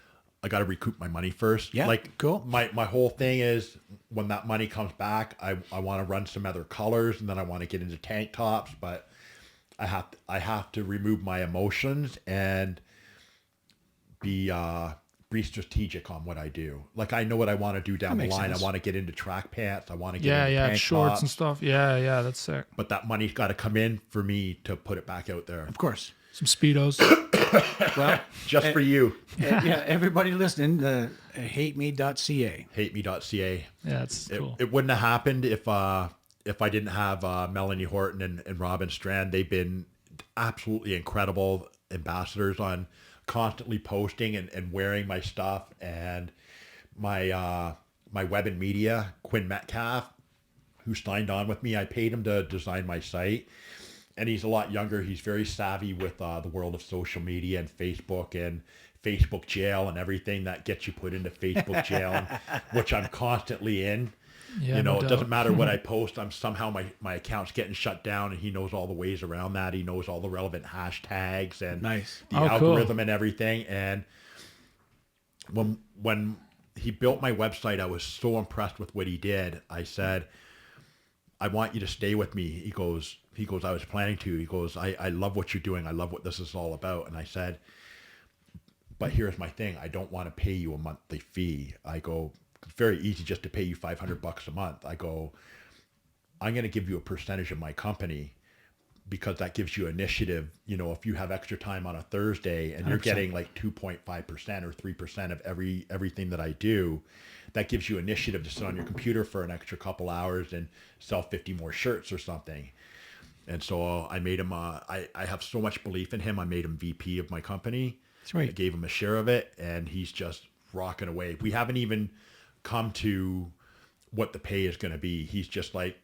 I got to recoup my money first. Yeah, cool. My whole thing is when that money comes back, I want to run some other colors, and then I want to get into tank tops, but I have to remove my emotions and be strategic on what I do. Like I know what I want to do down the makes line. sense. I want to get into track pants. I want to get into Yeah, tank shorts tops, and stuff. Yeah, that's sick. but that money's got to come in for me to put it back out there. Of course. Some Speedos. Well, Just for you. yeah, everybody listening, hateme.ca. Hateme.ca. Yeah, that's cool. It wouldn't have happened if I didn't have Melanie Horton and Robin Strand. They've been absolutely incredible ambassadors on constantly posting and wearing my stuff. And my web and media, Quinn Metcalf, who signed on with me, I paid him to design my site. And he's a lot younger. He's very savvy with the world of social media and Facebook jail and everything that gets you put into Facebook jail, which I'm constantly in. Yeah, You know, no it doubt. doesn't matter what I post. I'm somehow my account's getting shut down, and he knows all the ways around that. He knows all the relevant hashtags and Nice. the Oh, cool. algorithm and everything. And when he built my website, I was so impressed with what he did. I said, I want you to stay with me. He goes, I was planning to. He goes, I love what you're doing. I love what this is all about. And I said, but here's my thing. I don't want to pay you a monthly fee. I go, it's very easy just to pay you $500 a month. I go, I'm going to give you a percentage of my company because that gives you initiative. You know, if you have extra time on a Thursday and you're 100%. getting like 2.5% or 3% of everything that I do, that gives you initiative to sit on your computer for an extra couple hours and sell 50 more shirts or something. And so I made him, I have so much belief in him. I made him VP of my company. Sweet. I gave him a share of it, and he's just rocking away. We haven't even come to what the pay is going to be. He's just like,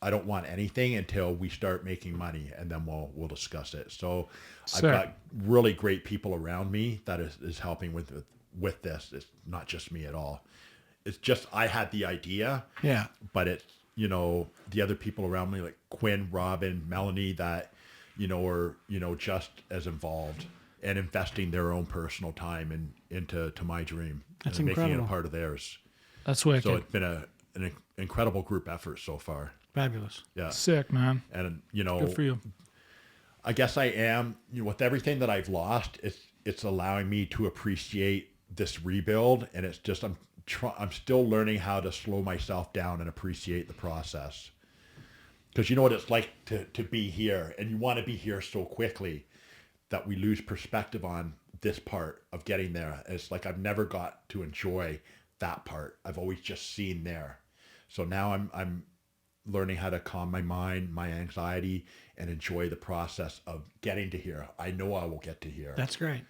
I don't want anything until we start making money, and then we'll discuss it. So Sick. I've got really great people around me that is helping with this. It's not just me at all. It's just I had the idea, Yeah. but it's, you know, the other people around me like Quinn, Robin, Melanie that, you know, are, you know, just as involved and investing their own personal time into my dream. That's and making it incredible. a part of theirs. That's wicked. So it's been an incredible group effort so far. Fabulous. Yeah. Sick, man. And, you know, Good for you. I guess I am, you know, with everything that I've lost, it's allowing me to appreciate this rebuild. And it's just, I'm still learning how to slow myself down and appreciate the process. Because you know what it's like to be here, and you want to be here so quickly that we lose perspective on this part of getting there. It's like I've never got to enjoy that part. I've always just seen there. So now I'm learning how to calm my mind, my anxiety, and enjoy the process of getting to here. I know I will get to here. That's great.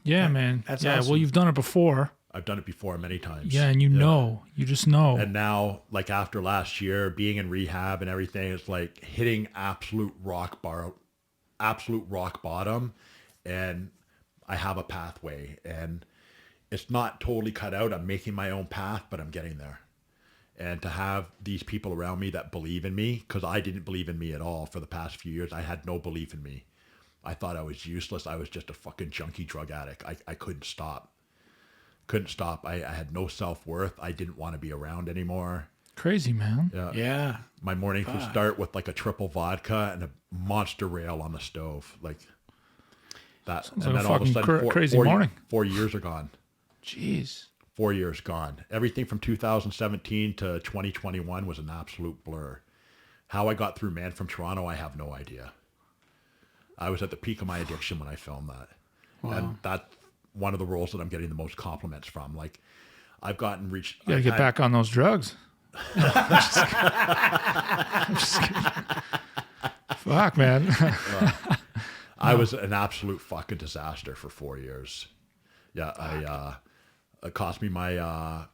Yeah, man. that's yeah, awesome. well, you've done it before. I've done it before many times. Yeah, and you just know. And now, like after last year, being in rehab and everything, it's like hitting absolute rock bottom, and I have a pathway, and it's not totally cut out. I'm making my own path, but I'm getting there. And to have these people around me that believe in me, because I didn't believe in me at all for the past few years. I had no belief in me. I thought I was useless. I was just a fucking junkie drug addict. I couldn't stop. I had no self-worth. I didn't want to be around anymore. Crazy, man. Yeah. My mornings would start with like a triple vodka and a monster rail on the stove. Like that. Sounds and like then a all of a fucking sudden, crazy morning. 4 years are gone. Jeez. 4 years gone. Everything from 2017 to 2021 was an absolute blur. How I got through Man from Toronto, I have no idea. I was at the peak of my addiction when I filmed that. Wow. And that's one of the roles that I'm getting the most compliments from. Like I've reached. You gotta get back on those drugs. Fuck, man. I was an absolute fucking disaster for 4 years. Yeah, it cost me my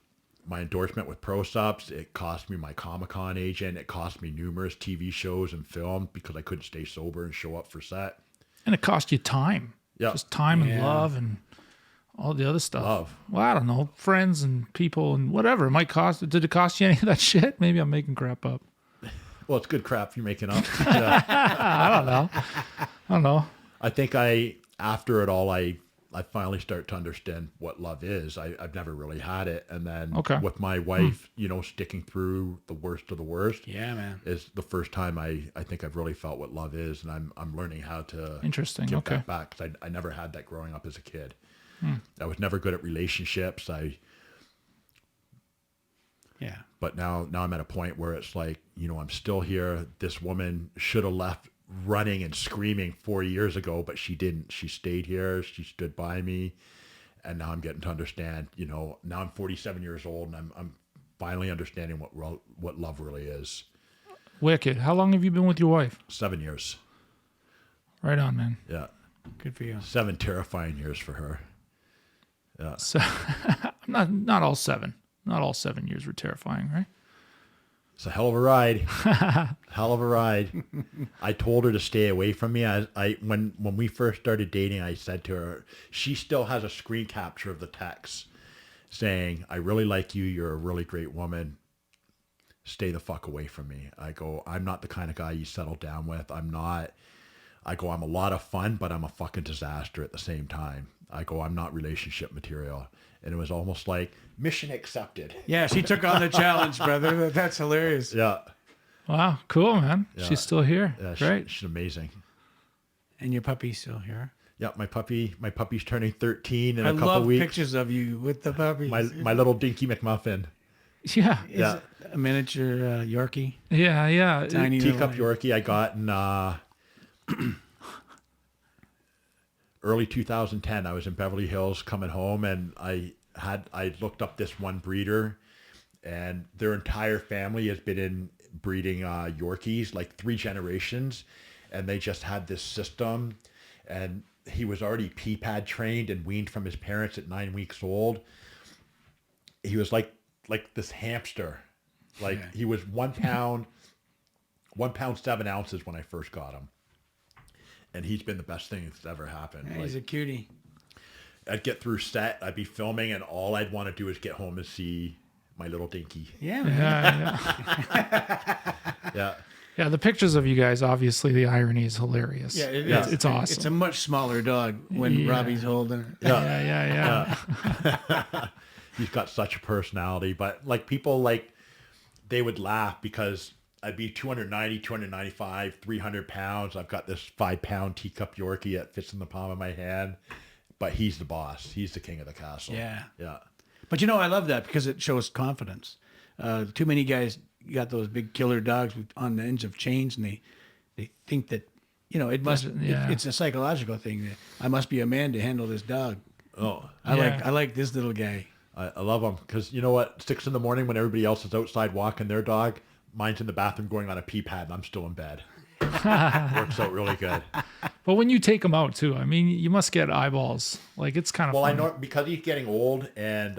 endorsement with ProSups. It cost me my Comic-Con agent. It cost me numerous TV shows and film because I couldn't stay sober and show up for set. And it cost you time. Yeah. Just time and Yeah. love and all the other stuff. Love. Well, I don't know. Friends and people and whatever. It might cost. Did it cost you any of that shit? Maybe I'm making crap up. Well, it's good crap you're making up. Yeah. I don't know. I think after it all, I finally start to understand what love is. I've never really had it. And then Okay. with my wife, you know, sticking through the worst of the worst Yeah, man. is the first time I think I've really felt what love is. And I'm learning how to Interesting. give Okay. that back. 'Cause I never had that growing up as a kid. I was never good at relationships. Yeah. But now I'm at a point where it's like, you know, I'm still here. This woman should have left running and screaming 4 years ago, but she didn't. She stayed here. She stood by me. And now I'm getting to understand, you know, now I'm 47 years old, and I'm finally understanding what love really is. Wicked. How long have you been with your wife? 7 years. Right on, man. Yeah. Good for you. 7 terrifying years for her. So, not all 7. Not all 7 years were terrifying, right? It's a hell of a ride. Hell of a ride. I told her to stay away from me. When we first started dating, I said to her, she still has a screen capture of the text. saying, I really like you. You're a really great woman. Stay the fuck away from me. I go, I'm not the kind of guy you settle down with. I'm not. I go, I'm a lot of fun, but I'm a fucking disaster at the same time. I go, I'm not relationship material. And it was almost like mission accepted. Yeah, she took on the challenge, brother. That's hilarious. Yeah. Wow, cool, man. Yeah. She's still here. Yeah, Great. she's amazing. And your puppy's still here. Yeah, my puppy's turning 13 in I a couple love weeks. pictures of you with the puppy. My little dinky McMuffin. Yeah. Is Yeah. it a miniature Yorkie. Yeah. Tiny Teacup little- Yorkie I got in early 2010. I was in Beverly Hills coming home, and I looked up this one breeder, and their entire family has been in breeding Yorkies, like 3 generations, and they just had this system, and he was already pee pad trained and weaned from his parents at 9 weeks old. He was like this hamster. Like he was 1 pound, 7 ounces when I first got him. And he's been the best thing that's ever happened. Yeah, he's a cutie. I'd get through set, I'd be filming, and all I'd want to do is get home and see my little dinky. Yeah, man. Yeah. Yeah. Yeah, the pictures of you guys, obviously the irony is hilarious. Yeah, it it's, is. it's awesome. It's a much smaller dog when Yeah. Robbie's holding it. Yeah. He's got such a personality, but like people they would laugh because I'd be 290, 295, 300 pounds. I've got this 5-pound teacup Yorkie that fits in the palm of my hand, but he's the boss. He's the king of the castle. Yeah. Yeah. But I love that because it shows confidence. Too many guys got those big killer dogs on the ends of chains, and they think that, it must. Yeah. It's a psychological thing. I must be a man to handle this dog. Oh, I like this little guy. I love him because you know what? 6 a.m. when everybody else is outside walking their dog, mine's in the bathroom going on a pee pad, and I'm still in bed. Works out really good. But when you take them out too, I mean, you must get eyeballs. Like it's kind of Well, fun. I know because he's getting old, and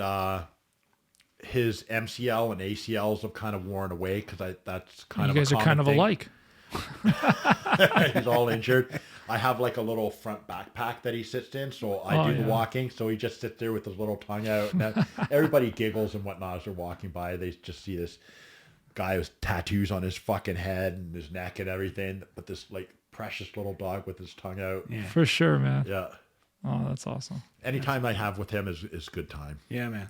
his MCL and ACLs have kind of worn away because that's kind You of guys a are kind of common alike. thing. He's all injured. I have like a little front backpack that he sits in, so I do the walking. So he just sits there with his little tongue out. Now, everybody giggles and whatnot as they're walking by. They just see this guy with tattoos on his fucking head and his neck and everything, but this like precious little dog with his tongue out. Yeah. For sure, man. Yeah. Oh, that's awesome. Anytime I have with him is good time. Yeah, man.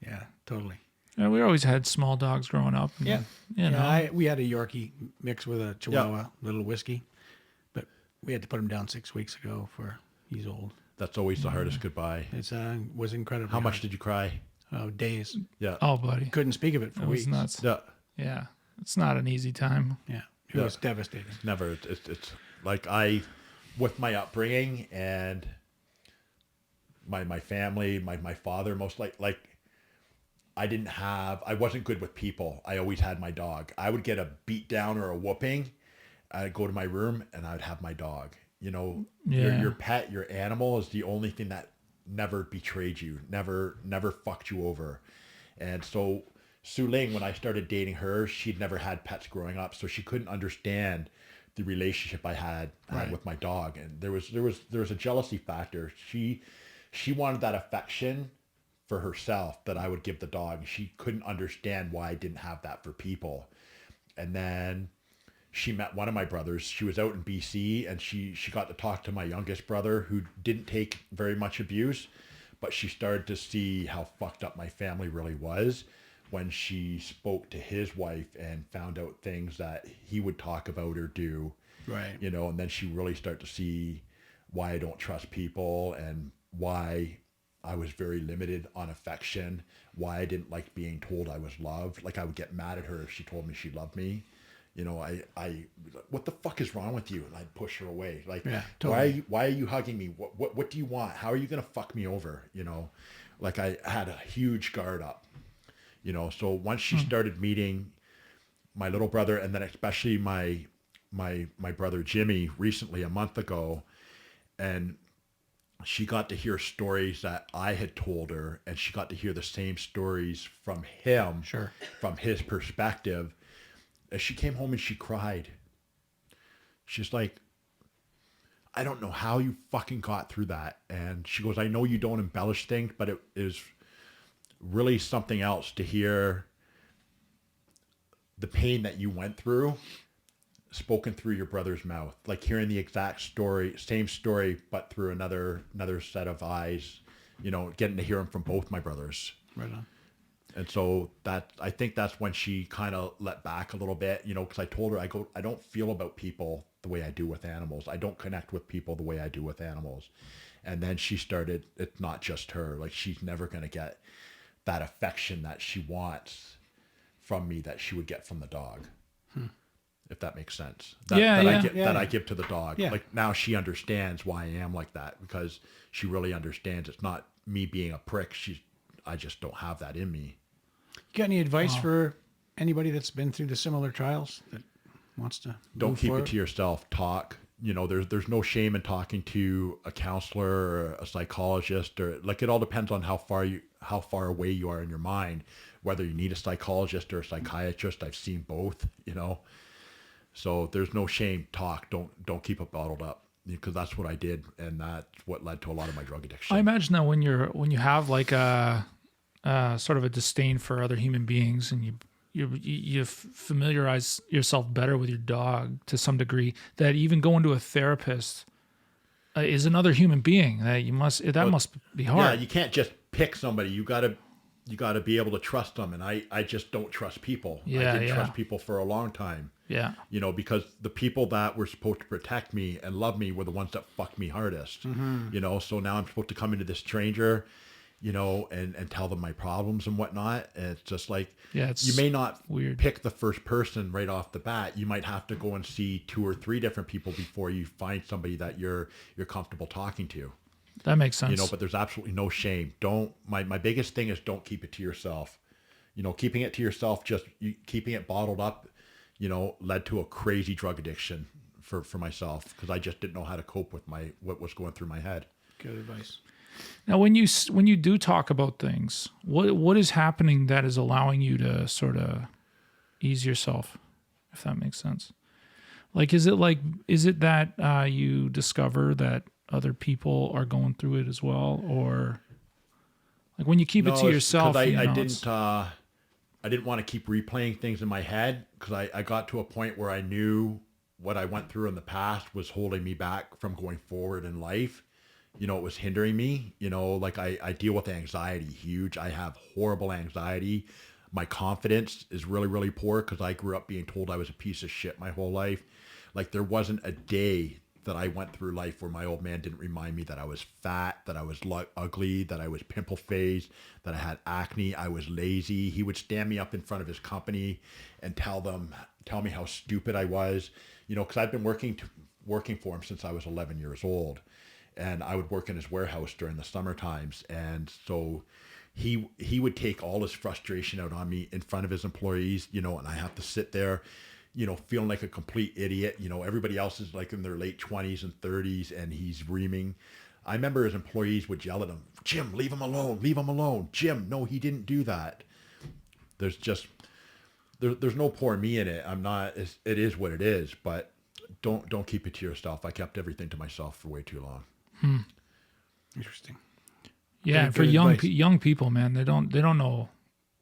Yeah, totally. Yeah, we always had small dogs growing up. and, Yeah. You know. Yeah, we had a Yorkie mixed with a Chihuahua, little whiskey, but we had to put him down 6 weeks ago he's old. That's always the hardest goodbye. It's was incredible. How much did you cry? Oh, days. Yeah. Oh, buddy. Couldn't speak of it for That was weeks. nuts. Yeah. Yeah. It's not an easy time. Yeah, it was devastating. Never. It's like with my upbringing and my family, my father, most like I wasn't good with people. I always had my dog. I would get a beat down or a whooping. I'd go to my room and I'd have my dog. Your pet, your animal is the only thing that never betrayed you, never fucked you over. And so Su Ling, when I started dating her, she'd never had pets growing up, so she couldn't understand the relationship I had with my dog. And there was a jealousy factor. She wanted that affection for herself that I would give the dog. She couldn't understand why I didn't have that for people. And then she met one of my brothers. She was out in BC, and she got to talk to my youngest brother, who didn't take very much abuse, but she started to see how fucked up my family really was when she spoke to his wife and found out things that he would talk about or do. Right. And then she really started to see why I don't trust people and why I was very limited on affection, why I didn't like being told I was loved. Like I would get mad at her if she told me she loved me. I what the fuck is wrong with you? And I'd push her away. Like, yeah, totally. why are you hugging me? What do you want? How are you going to fuck me over? Like I had a huge guard up, so once she started meeting my little brother, and then especially my brother Jimmy recently, a month ago, and she got to hear stories that I had told her, and she got to hear the same stories from him, Sure. from his perspective. As she came home and she cried. She's like, I don't know how you fucking got through that. And she goes, I know you don't embellish things, but it is really something else to hear the pain that you went through spoken through your brother's mouth, like hearing the exact story, same story, but through another set of eyes, getting to hear them from both my brothers. Right on. And so I think that's when she kind of let back a little bit, because I told her, I don't feel about people the way I do with animals. I don't connect with people the way I do with animals. And then she started, it's not just her, like she's never going to get that affection that she wants from me that she would get from the dog. If that makes sense. That I give to the dog. Yeah. Like now she understands why I am like that, because she really understands it's not me being a prick. I just don't have that in me. You got any advice for anybody that's been through the similar trials that wants to Don't keep forward? it to yourself. Talk. There's no shame in talking to a counselor or a psychologist, or like it all depends on how far away you are in your mind, whether you need a psychologist or a psychiatrist. I've seen both, So there's no shame. Talk. Don't keep it bottled up, because that's what I did, and that's what led to a lot of my drug addiction. I imagine that when you have like a sort of a disdain for other human beings, and you familiarize yourself better with your dog to some degree, that even going to a therapist is another human being that must be hard. Yeah, you can't just pick somebody. You gotta be able to trust them, and I just don't trust people. I didn't trust people for a long time. Yeah. Because the people that were supposed to protect me and love me were the ones that fucked me hardest. So now I'm supposed to come into this stranger, and tell them my problems and whatnot. And it's just like, it's you may not weird. pick the first person right off the bat. You might have to go and see 2 or 3 different people before you find somebody that you're comfortable talking to. That makes sense. But there's absolutely no shame. My biggest thing is don't keep it to yourself. Keeping it to yourself, keeping it bottled up, led to a crazy drug addiction for myself, because I just didn't know how to cope with what was going through my head. Good advice. Now, when you do talk about things, what is happening that is allowing you to sort of ease yourself, if that makes sense? Like, is it that you discover that other people are going through it as well, or like when you keep it to yourself? I didn't want to keep replaying things in my head, because I got to a point where I knew what I went through in the past was holding me back from going forward in life. It was hindering me. Like I deal with anxiety huge. I have horrible anxiety. My confidence is really, really poor, because I grew up being told I was a piece of shit my whole life. Like there wasn't a day that I went through life where my old man didn't remind me that I was fat, that I was ugly, that I was pimple faced, that I had acne, I was lazy. He would stand me up in front of his company and tell me how stupid I was, because I've been working for him since I was 11 years old, and I would work in his warehouse during the summer times. And so he would take all his frustration out on me in front of his employees, and I have to sit there, feeling like a complete idiot. Everybody else is like in their late 20s and 30s, and he's reaming. I remember his employees would yell at him, "Jim, leave him alone, leave him alone. Jim, no, he didn't do that." There's no poor me in it. I'm not, it is what it is, but don't keep it to yourself. I kept everything to myself for way too long. Interesting. Yeah, Good for advice. young people, man, they don't know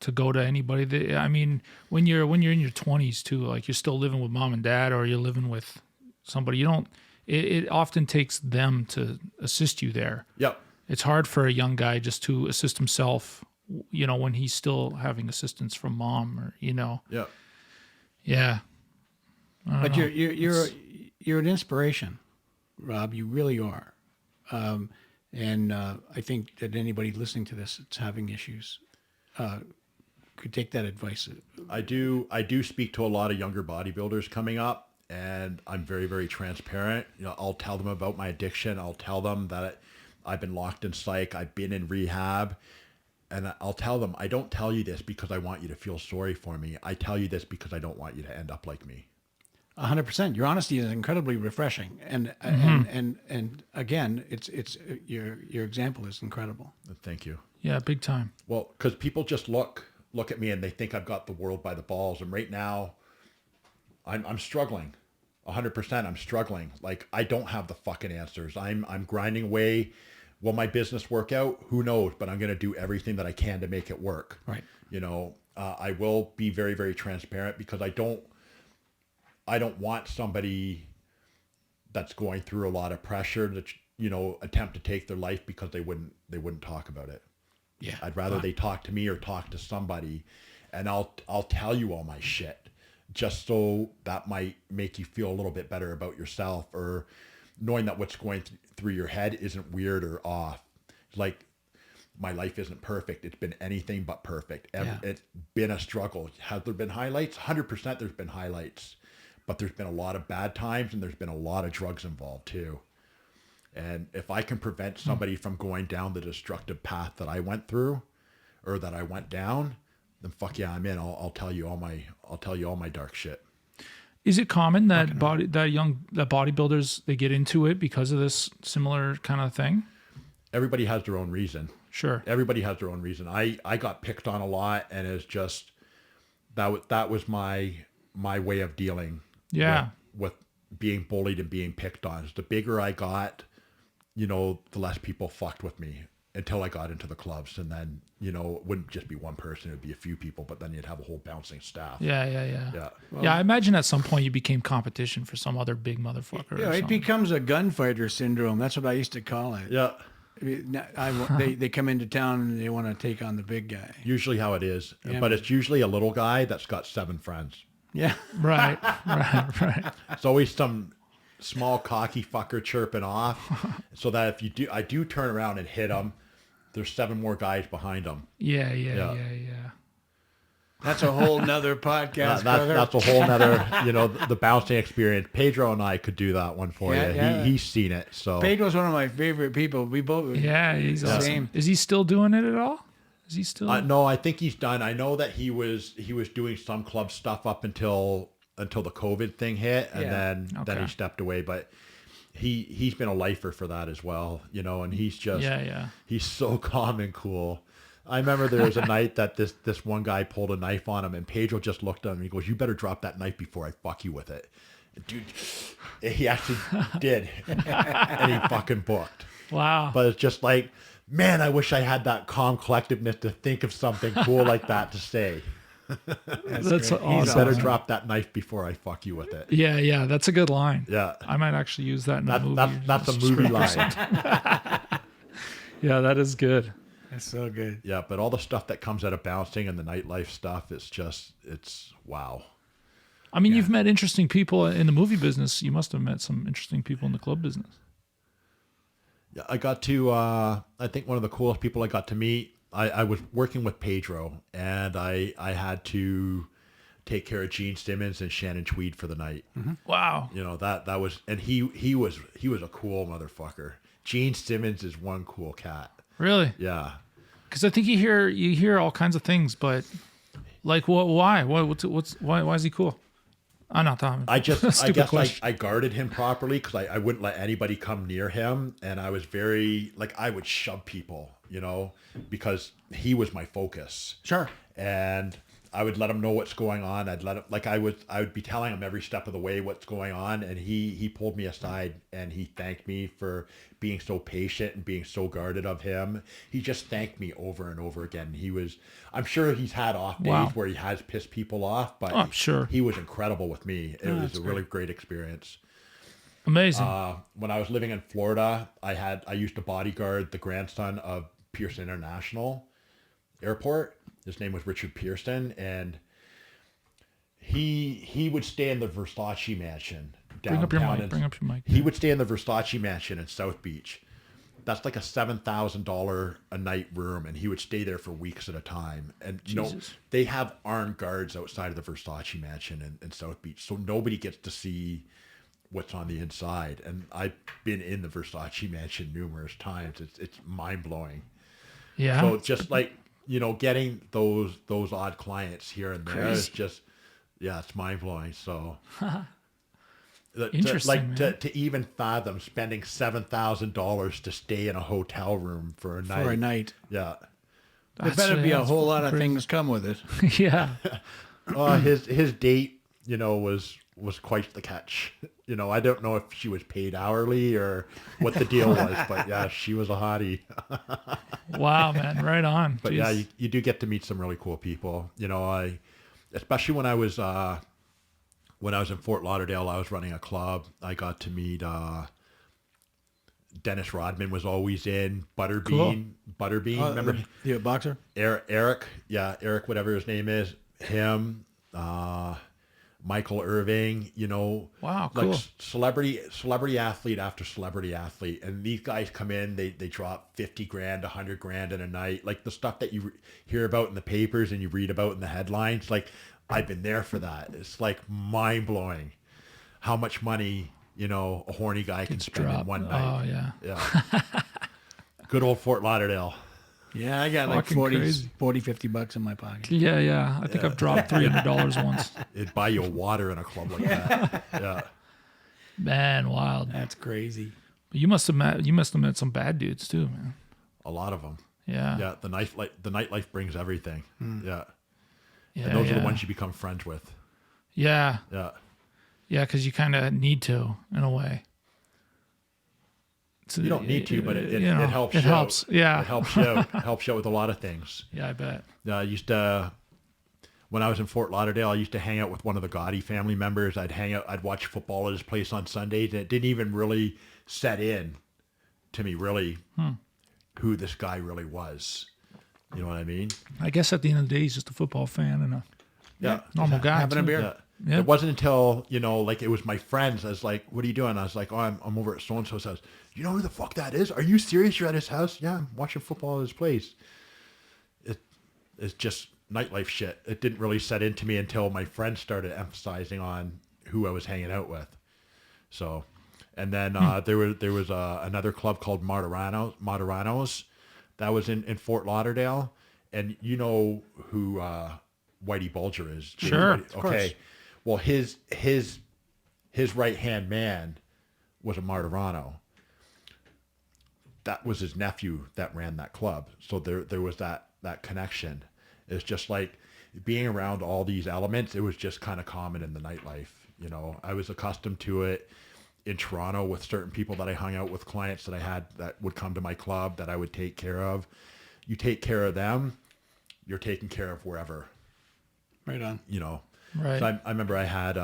to go to anybody. I mean, when you're in your 20s too, like you're still living with mom and dad, or you're living with somebody, it often takes them to assist you there. Yep. It's hard for a young guy just to assist himself, when he's still having assistance from mom, or Yep. Yeah. But you're an inspiration, Rob. You really are. And I think that anybody listening to this that's having issues could take that advice. I do speak to a lot of younger bodybuilders coming up, and I'm very, very transparent. I'll tell them about my addiction. I'll tell them that I've been locked in psych. I've been in rehab. And I'll tell them, I don't tell you this because I want you to feel sorry for me. I tell you this because I don't want you to end up like me. 100%. Your honesty is incredibly refreshing, and again, it's your example is incredible. Thank you. Yeah, big time. Well, because people just look at me and they think I've got the world by the balls, and right now, I'm struggling. 100%, I'm struggling. Like I don't have the fucking answers. I'm grinding away Will my business work out? Who knows? But I'm going to do everything that I can to make it work. Right. You know, I will be very, very transparent because I don't want somebody that's going through a lot of pressure to, you know, attempt to take their life because they wouldn't talk about it. Yeah. I'd rather they talk to me or talk to somebody, and I'll tell you all my shit, just so that might make you feel a little bit better about yourself, or knowing that what's going through your head isn't weird or off. Like, my life isn't perfect. It's been anything but perfect. It's been a struggle. Has there been highlights? 100% there's been highlights. But there's been a lot of bad times, and there's been a lot of drugs involved too. And if I can prevent somebody from going down the destructive path that I went through, or that I went down, then fuck yeah, I'm in. I'll tell you all my dark shit. Is it common that bodybuilders, they get into it because of this similar kind of thing? Everybody has their own reason. Sure. Everybody has their own reason. I got picked on a lot, and it's just that was my way of dealing. Yeah. With being bullied and being picked on. The bigger I got, you know, the less people fucked with me, until I got into the clubs. And then, you know, it wouldn't just be one person, it'd be a few people, but then you'd have a whole bouncing staff. Yeah. I imagine at some point you became competition for some other big motherfucker. Yeah, it becomes a gunfighter syndrome. That's what I used to call it. Yeah. They come into town and they want to take on the big guy. Usually how it is. Yeah. But it's usually a little guy that's got 7 friends. Yeah. Right. It's always some small cocky fucker chirping off, so that if I do turn around and hit him, there's 7 more guys behind him. Yeah. That's a whole nother podcast. That's a whole nother, you know, the bouncing experience. Pedro and I could do that one for you. Yeah. He's seen it. So Pedro's one of my favorite people. We both. Yeah, he's awesome. Same. Is he still doing it at all? Is he still? no, I think he's done. I know that he was doing some club stuff up until the COVID thing hit, and then he stepped away. But he's been a lifer for that as well, you know. And he's just he's so calm and cool. I remember there was a night that this one guy pulled a knife on him, and Pedro just looked at him and he goes, "You better drop that knife before I fuck you with it." And dude, he actually did, and he fucking booked. Wow. But it's just like, man, I wish I had that calm collectedness to think of something cool like that to say. That's You awesome. better drop that knife before I fuck you with it. Yeah, that's a good line. Yeah. I might actually use that in a movie. That's a movie line. Yeah, that is good. That's so good. Yeah, but all the stuff that comes out of bouncing and the nightlife stuff, it's wow. I mean, you've met interesting people in the movie business. You must have met some interesting people in the club business. Yeah, I got to, I think one of the coolest people I got to meet, I was working with Pedro, and I had to take care of Gene Simmons and Shannon Tweed for the night. Mm-hmm. Wow. You know, that was, and he was a cool motherfucker. Gene Simmons is one cool cat. Really? Yeah. Because I think you hear all kinds of things, but like, why? Why is he cool? I'm not talking. I guess question. I guarded him properly because I wouldn't let anybody come near him, and I was very, like, I would shove people, you know, because he was my focus. Sure. And I would let him know what's going on. I'd let him, like, I would be telling him every step of the way what's going on, and he pulled me aside and he thanked me for being so patient and being so guarded of him. He just thanked me over and over again. I'm sure he's had off days where he has pissed people off, but I'm sure he was incredible with me. It was a really great experience. Amazing. When I was living in Florida, I used to bodyguard the grandson of Pearson International Airport. His name was Richard Pearson, and he would stay in the Versace mansion downtown. Bring up your mic. He would stay in the Versace mansion in South Beach. That's like a $7,000 a night room, and he would stay there for weeks at a time. And you know, they have armed guards outside of the Versace mansion in South Beach, so nobody gets to see what's on the inside. And I've been in the Versace mansion numerous times. It's mind blowing. Yeah. So just like, you know, getting those odd clients here and there is just, it's mind blowing. So interesting, to even fathom spending $7,000 to stay in a hotel room for a night. Yeah. There better be a whole lot of things come with it. Yeah. His date, you know, was was quite the catch. You know, I don't know if she was paid hourly or what the deal was, but yeah, she was a hottie. Wow, man, right on. But Jeez. yeah, you do get to meet some really cool people. You know, especially when I was in Fort Lauderdale, I was running a club. I got to meet Dennis Rodman was always in Butterbean. Butterbean, remember the boxer? Eric, whatever his name is, him, Michael Irving. You know, Wow, like cool. celebrity athlete after celebrity athlete, and these guys come in, they drop 50 grand, 100 grand in a night, like the stuff that you hear about in the papers and you read about in the headlines. Like, I've been there for that. It's like mind blowing how much money, you know, a horny guy can spend in one night. Oh yeah. Yeah. Good old Fort Lauderdale. Yeah, I got like Fucking 40, crazy. 40, 50 bucks in my pocket. Yeah. I think I've dropped $300 once. It'd buy you water in a club like that. Yeah. Man, wild. That's crazy. But you must have met some bad dudes too, man. A lot of them. Yeah. Yeah. The nightlife brings everything. Yeah. Yeah. And those are the ones you become friends with. Yeah. Yeah. Yeah, because you kind of need to, in a way. You don't need to, but it helps. It you helps. out. Yeah. It helps you out. It helps you out with a lot of things. Yeah, I bet. I used to, when I was in Fort Lauderdale, I used to hang out with one of the Gotti family members. I'd watch football at his place on Sundays, and it didn't even really set in to me really who this guy really was. You know what I mean? I guess at the end of the day, he's just a football fan and a Yeah. normal guy. Having a too. beer. Yeah. Yeah. It wasn't until, you know, like it was my friends. I was like, what are you doing? I was like, oh, I'm over at so-and-so's house. You know who the fuck that is? Are you serious? You're at his house? Yeah, I'm watching football at his place. It's just nightlife shit. It didn't really set into me until my friends started emphasizing on who I was hanging out with. So, and then there was another club called Martiranos that was in Fort Lauderdale. And you know who Whitey Bulger is? James Sure, Whitey. of course. Okay. Well, his right-hand man was a Martirano. That was his nephew that ran that club. So there was that connection. It's just like being around all these elements. It was just kind of common in the nightlife. You know, I was accustomed to it in Toronto with certain people that I hung out with, clients that I had that would come to my club that I would take care of. You take care of them, you're taking care of wherever. Right on. You know. Right. So I remember I had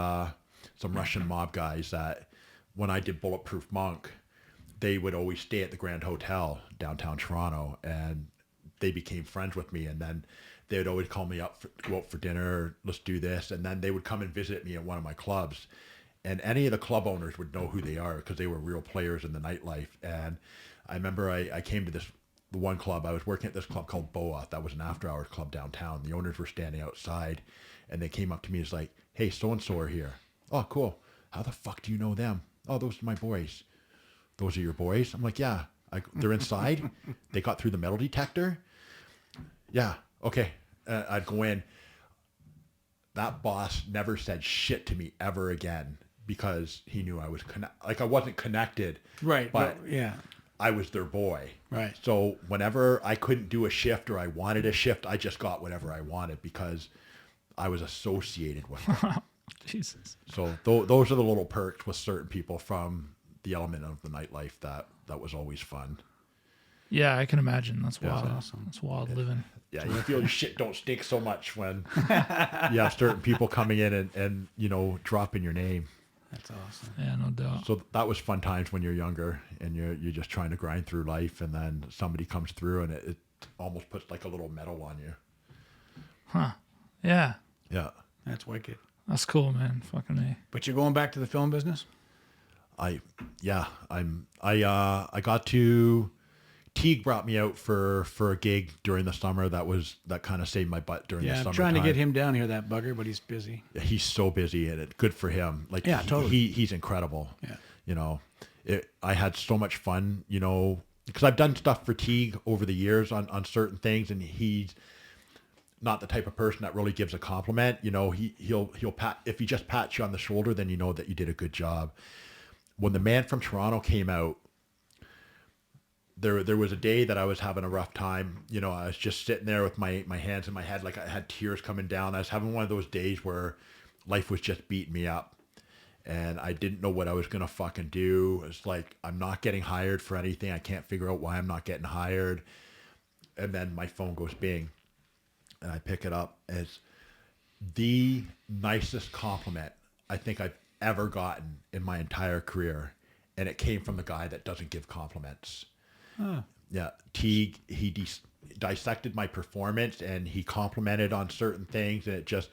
some Russian mob guys that when I did Bulletproof Monk, they would always stay at the Grand Hotel downtown Toronto, and they became friends with me. And then they would always call me up, go out for dinner, let's do this. And then they would come and visit me at one of my clubs. And any of the club owners would know who they are because they were real players in the nightlife. And I remember I came to the one club. I was working at this club called Boa. That was an after-hours club downtown. The owners were standing outside, and they came up to me and was like, hey, so-and-so are here. Oh, cool. How the fuck do you know them? Oh, those are my boys. Those are your boys? I'm like, yeah. They're inside. They got through the metal detector. Yeah. Okay. I'd go in. That boss never said shit to me ever again because he knew I was I wasn't connected. Right. But yeah. I was their boy. Right. So whenever I couldn't do a shift or I wanted a shift, I just got whatever I wanted because I was associated with them. Jesus. So those are the little perks with certain people from the element of the nightlife that was always fun. Yeah, I can imagine. That's wild. That's awesome. That's wild living. Yeah, you feel your shit don't stink so much when you have certain people coming in and you know, dropping your name. That's awesome. Yeah, no doubt. So that was fun times when you're younger and you're just trying to grind through life, and then somebody comes through and it almost puts like a little medal on you. Huh. Yeah. Yeah. That's wicked. That's cool, man. Fucking A. But you're going back to the film business? I got to, Teague brought me out for a gig during the summer. That kind of saved my butt during the Yeah, summer. I'm trying to get him down here, that bugger, but he's busy. He's so busy, and good for him. Like, Yeah, totally. He's incredible. Yeah. You know, I had so much fun, you know, because I've done stuff for Teague over the years on certain things, and he's not the type of person that really gives a compliment. You know, he'll pat, if he just pats you on the shoulder, then you know that you did a good job. When The Man from Toronto came out, there was a day that I was having a rough time. You know, I was just sitting there with my hands in my head, like I had tears coming down. I was having one of those days where life was just beating me up. and I didn't know what I was going to fucking do. It's like, I'm not getting hired for anything. I can't figure out why I'm not getting hired. And then my phone goes bing, and I pick it up. It's the nicest compliment I think I've ever gotten in my entire career. And it came from the guy that doesn't give compliments. Huh. Yeah. Teague, he dissected my performance, and he complimented on certain things. And it just,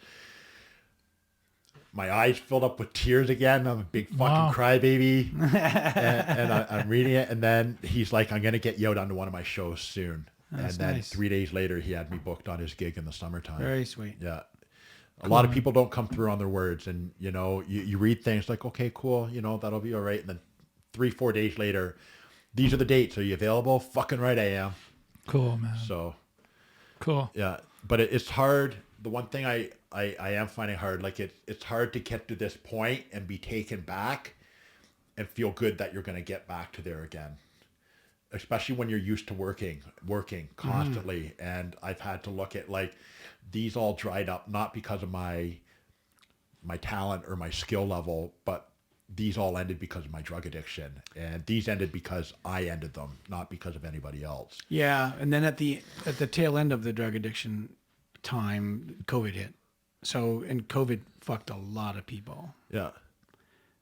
my eyes filled up with tears again. I'm a big fucking crybaby. and I'm reading it. And then he's like, I'm going to get you out onto one of my shows soon. That's and then nice. 3 days later, he had me booked on his gig in the summertime. Very sweet. Yeah. A lot of people don't come through on their words. And, you know, you read things like, okay, cool, you know, that'll be all right. And then 3-4 days later, these are the dates. Are you available? Fucking right I am. Cool, man. So, Cool. yeah. But it's hard. The one thing I am finding hard, like it's hard to get to this point and be taken back and feel good that you're going to get back to there again. Especially when you're used to working constantly. And I've had to look at, like, these all dried up, not because of my talent or my skill level, but these all ended because of my drug addiction. And these ended because I ended them, not because of anybody else. Yeah, and then at the tail end of the drug addiction time, COVID hit. So, and COVID fucked a lot of people. Yeah.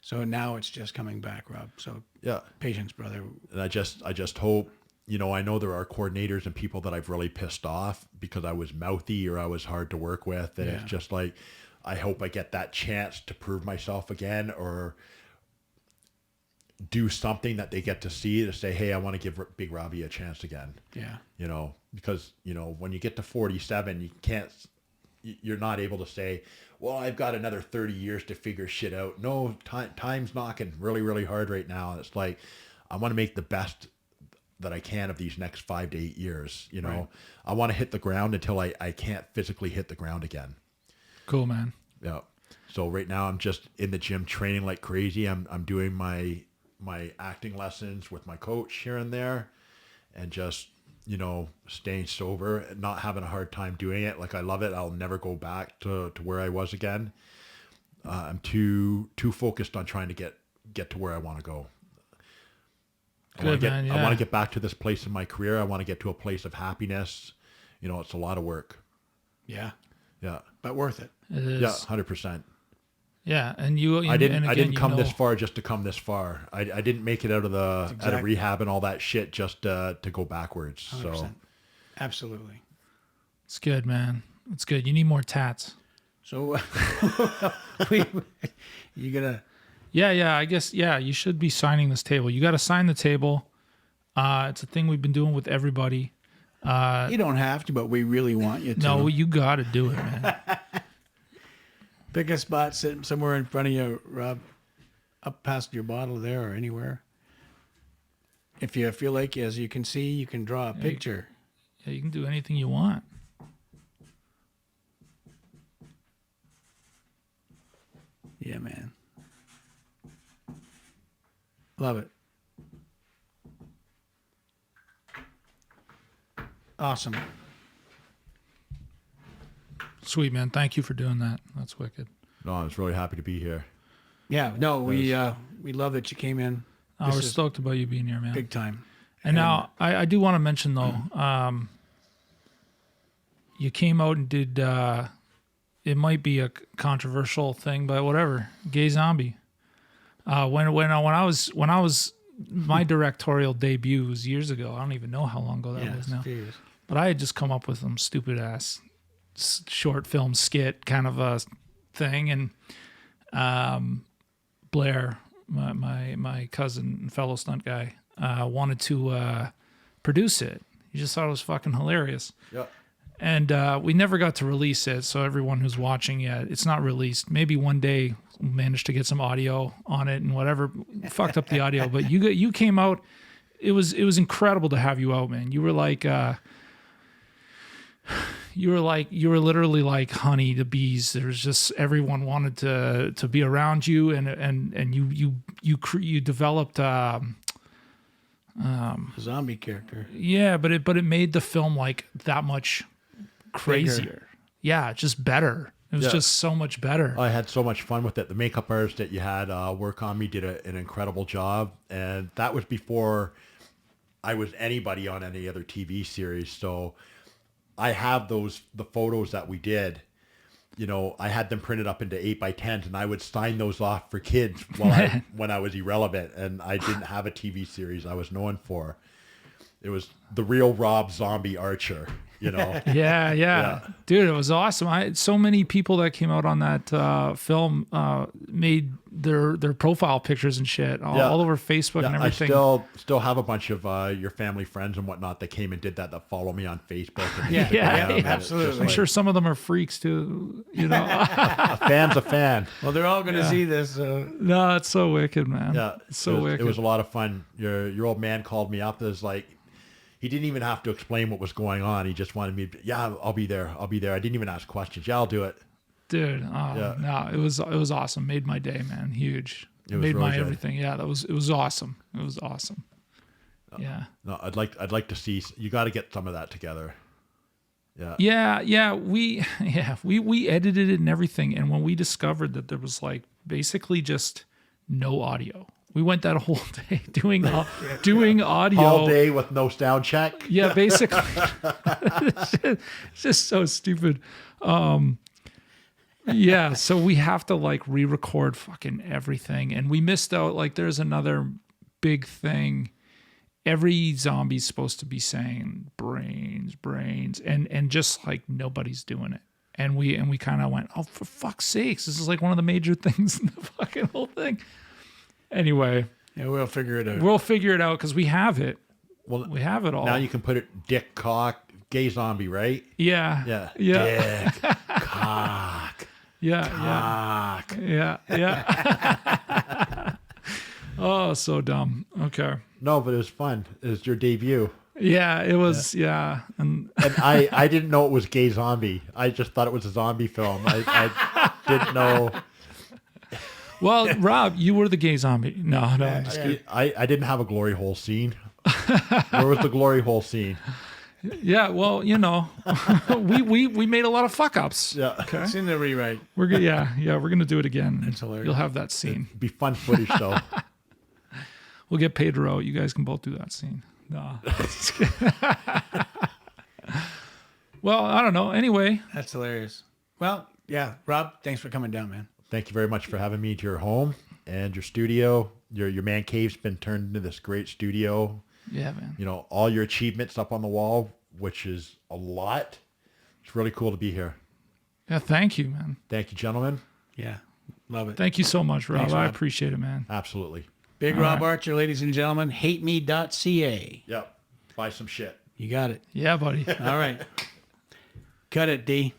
So now it's just coming back, Rob. So Yeah. patience, brother. And I just hope, you know, I know there are coordinators and people that I've really pissed off because I was mouthy or I was hard to work with. And it's just like, I hope I get that chance to prove myself again, or do something that they get to see to say, hey, I want to give Big Robbie a chance again. Yeah. You know, because, you know, when you get to 47, you're not able to say, well, I've got another 30 years to figure shit out. No, time's knocking really, really hard right now. And it's like, I want to make the best that I can of these next 5 to 8 years. You know, Right. I want to hit the ground until I can't physically hit the ground again. Cool, man. Yeah. So right now I'm just in the gym training like crazy. I'm doing my acting lessons with my coach here and there, and just, you know, staying sober and not having a hard time doing it. Like, I love it. I'll never go back to where I was again. I'm too focused on trying to get to where I want to go. I want to get back to this place in my career. I want to get to a place of happiness. You know, it's a lot of work. Yeah. Yeah. But worth it. It is. Yeah. 100%. Yeah, and you. I didn't. and I again, didn't come this far just to come this far. I didn't make it out of out of rehab and all that shit just to go backwards. 100%. So Absolutely. It's good, man. It's good. You need more tats. So you gotta. Yeah. I guess, you should be signing this table. You got to sign the table. It's a thing we've been doing with everybody. You don't have to, but we really want you to. No, you got to do it, man. Pick a spot, sit somewhere in front of you, Rob, up past your bottle there or anywhere. If you feel like, as you can see, you can draw a picture. Yeah, you can do anything you want. Yeah, man. Love it. Awesome. Sweet, man. Thank you for doing that. That's wicked. no, I was really happy to be here. Yeah, no, we love that you came in. We're This is stoked about you being here, man. big time. And now I do want to mention though, you came out and did. It might be a controversial thing, but whatever. Gay Zombie. When I was my directorial debut was years ago. I don't even know how long ago that was now. Cheers. But I had just come up with some stupid ass short film skit kind of a thing, and Blair, my cousin and fellow stunt guy, wanted to produce it. He just thought it was fucking hilarious. Yeah. And we never got to release it, so everyone who's watching yet, it's not released. Maybe one day we'll manage to get some audio on it and whatever. Fucked up the audio, but you came out. It was incredible to have you out, man. You were like you were literally like honey to bees. There was just everyone wanted to be around you, and you developed A zombie character. yeah, but it made the film like that much crazier. Bigger. Yeah, just better. It was Yeah. just so much better. I had so much fun with it. The makeup artist that you had work on me did an incredible job. And that was before I was anybody on any other TV series. So I have the photos that we did. You know, I had them printed up into 8x10s, and I would sign those off for kids when I was irrelevant and I didn't have a TV series I was known for. It was the real Rob Zombie Archer, you know. Yeah. Dude, it was awesome. So many people that came out on that film made their profile pictures and shit all over Facebook and everything. I still have a bunch of your family friends and whatnot that came and did that follow me on Facebook. And Yeah, Instagram, and absolutely. it's I'm just sure some of them are freaks too, you know. a fan's a fan. Well, they're all going to see this. No, it's so wicked, man. Yeah, It's so wicked. It was a lot of fun. Your old man called me up. It was like, he didn't even have to explain what was going on. He just wanted me to, I'll be there. I didn't even ask questions. Yeah, I'll do it. Dude, no, it was awesome. Made my day, man. Huge. It was Made my really good. everything. Yeah, it was awesome. It was awesome. Yeah. No, I'd like to see. You got to get some of that together. Yeah. Yeah, we edited it and everything, and when we discovered that there was like basically just no audio, we went that whole day doing audio All day with no sound check. Yeah, basically, it's just so stupid. Yeah, so we have to like re-record fucking everything, and we missed out. Like, there's another big thing. Every zombie's supposed to be saying brains, and just like nobody's doing it. And we kind of went, oh, for fuck's sakes, this is like one of the major things in the fucking whole thing. Anyway, Yeah, we'll figure it out. we'll figure it out because we have it. Well, We have it all. now you can put it dick, cock, gay zombie, right? Yeah. Yeah. Yeah. Dick, cock, Yeah. cock. Yeah. Oh, so dumb. Okay. No, but it was fun. It was your debut. Yeah, it was. Yeah. And And I didn't know it was gay zombie. I just thought it was a zombie film. I didn't know. well, Rob, you were the gay zombie. No, I'm just kidding. I didn't have a glory hole scene. Where was the glory hole scene? Yeah. Well, you know, we made a lot of fuck ups. Yeah. Okay. It's in the rewrite. We're gonna we're gonna do it again. That's hilarious. You'll have that scene. Be fun footage though. We'll get Pedro. You guys can both do that scene. No. Just kidding. Well, I don't know. Anyway, That's hilarious. Well, yeah, Rob, thanks for coming down, man. Thank you very much for having me to your home and your studio. Your man cave's been turned into this great studio. yeah, man. You know, all your achievements up on the wall, which is a lot. It's really cool to be here. Yeah, thank you, man. Thank you, gentlemen. Yeah, love it. Thank you so much, Rob. Thanks, I Rob. appreciate it, man. Absolutely. Big Rob Archer, ladies and gentlemen, hateme.ca. Yep. Buy some shit. You got it. Yeah, buddy. All right. Cut it, D.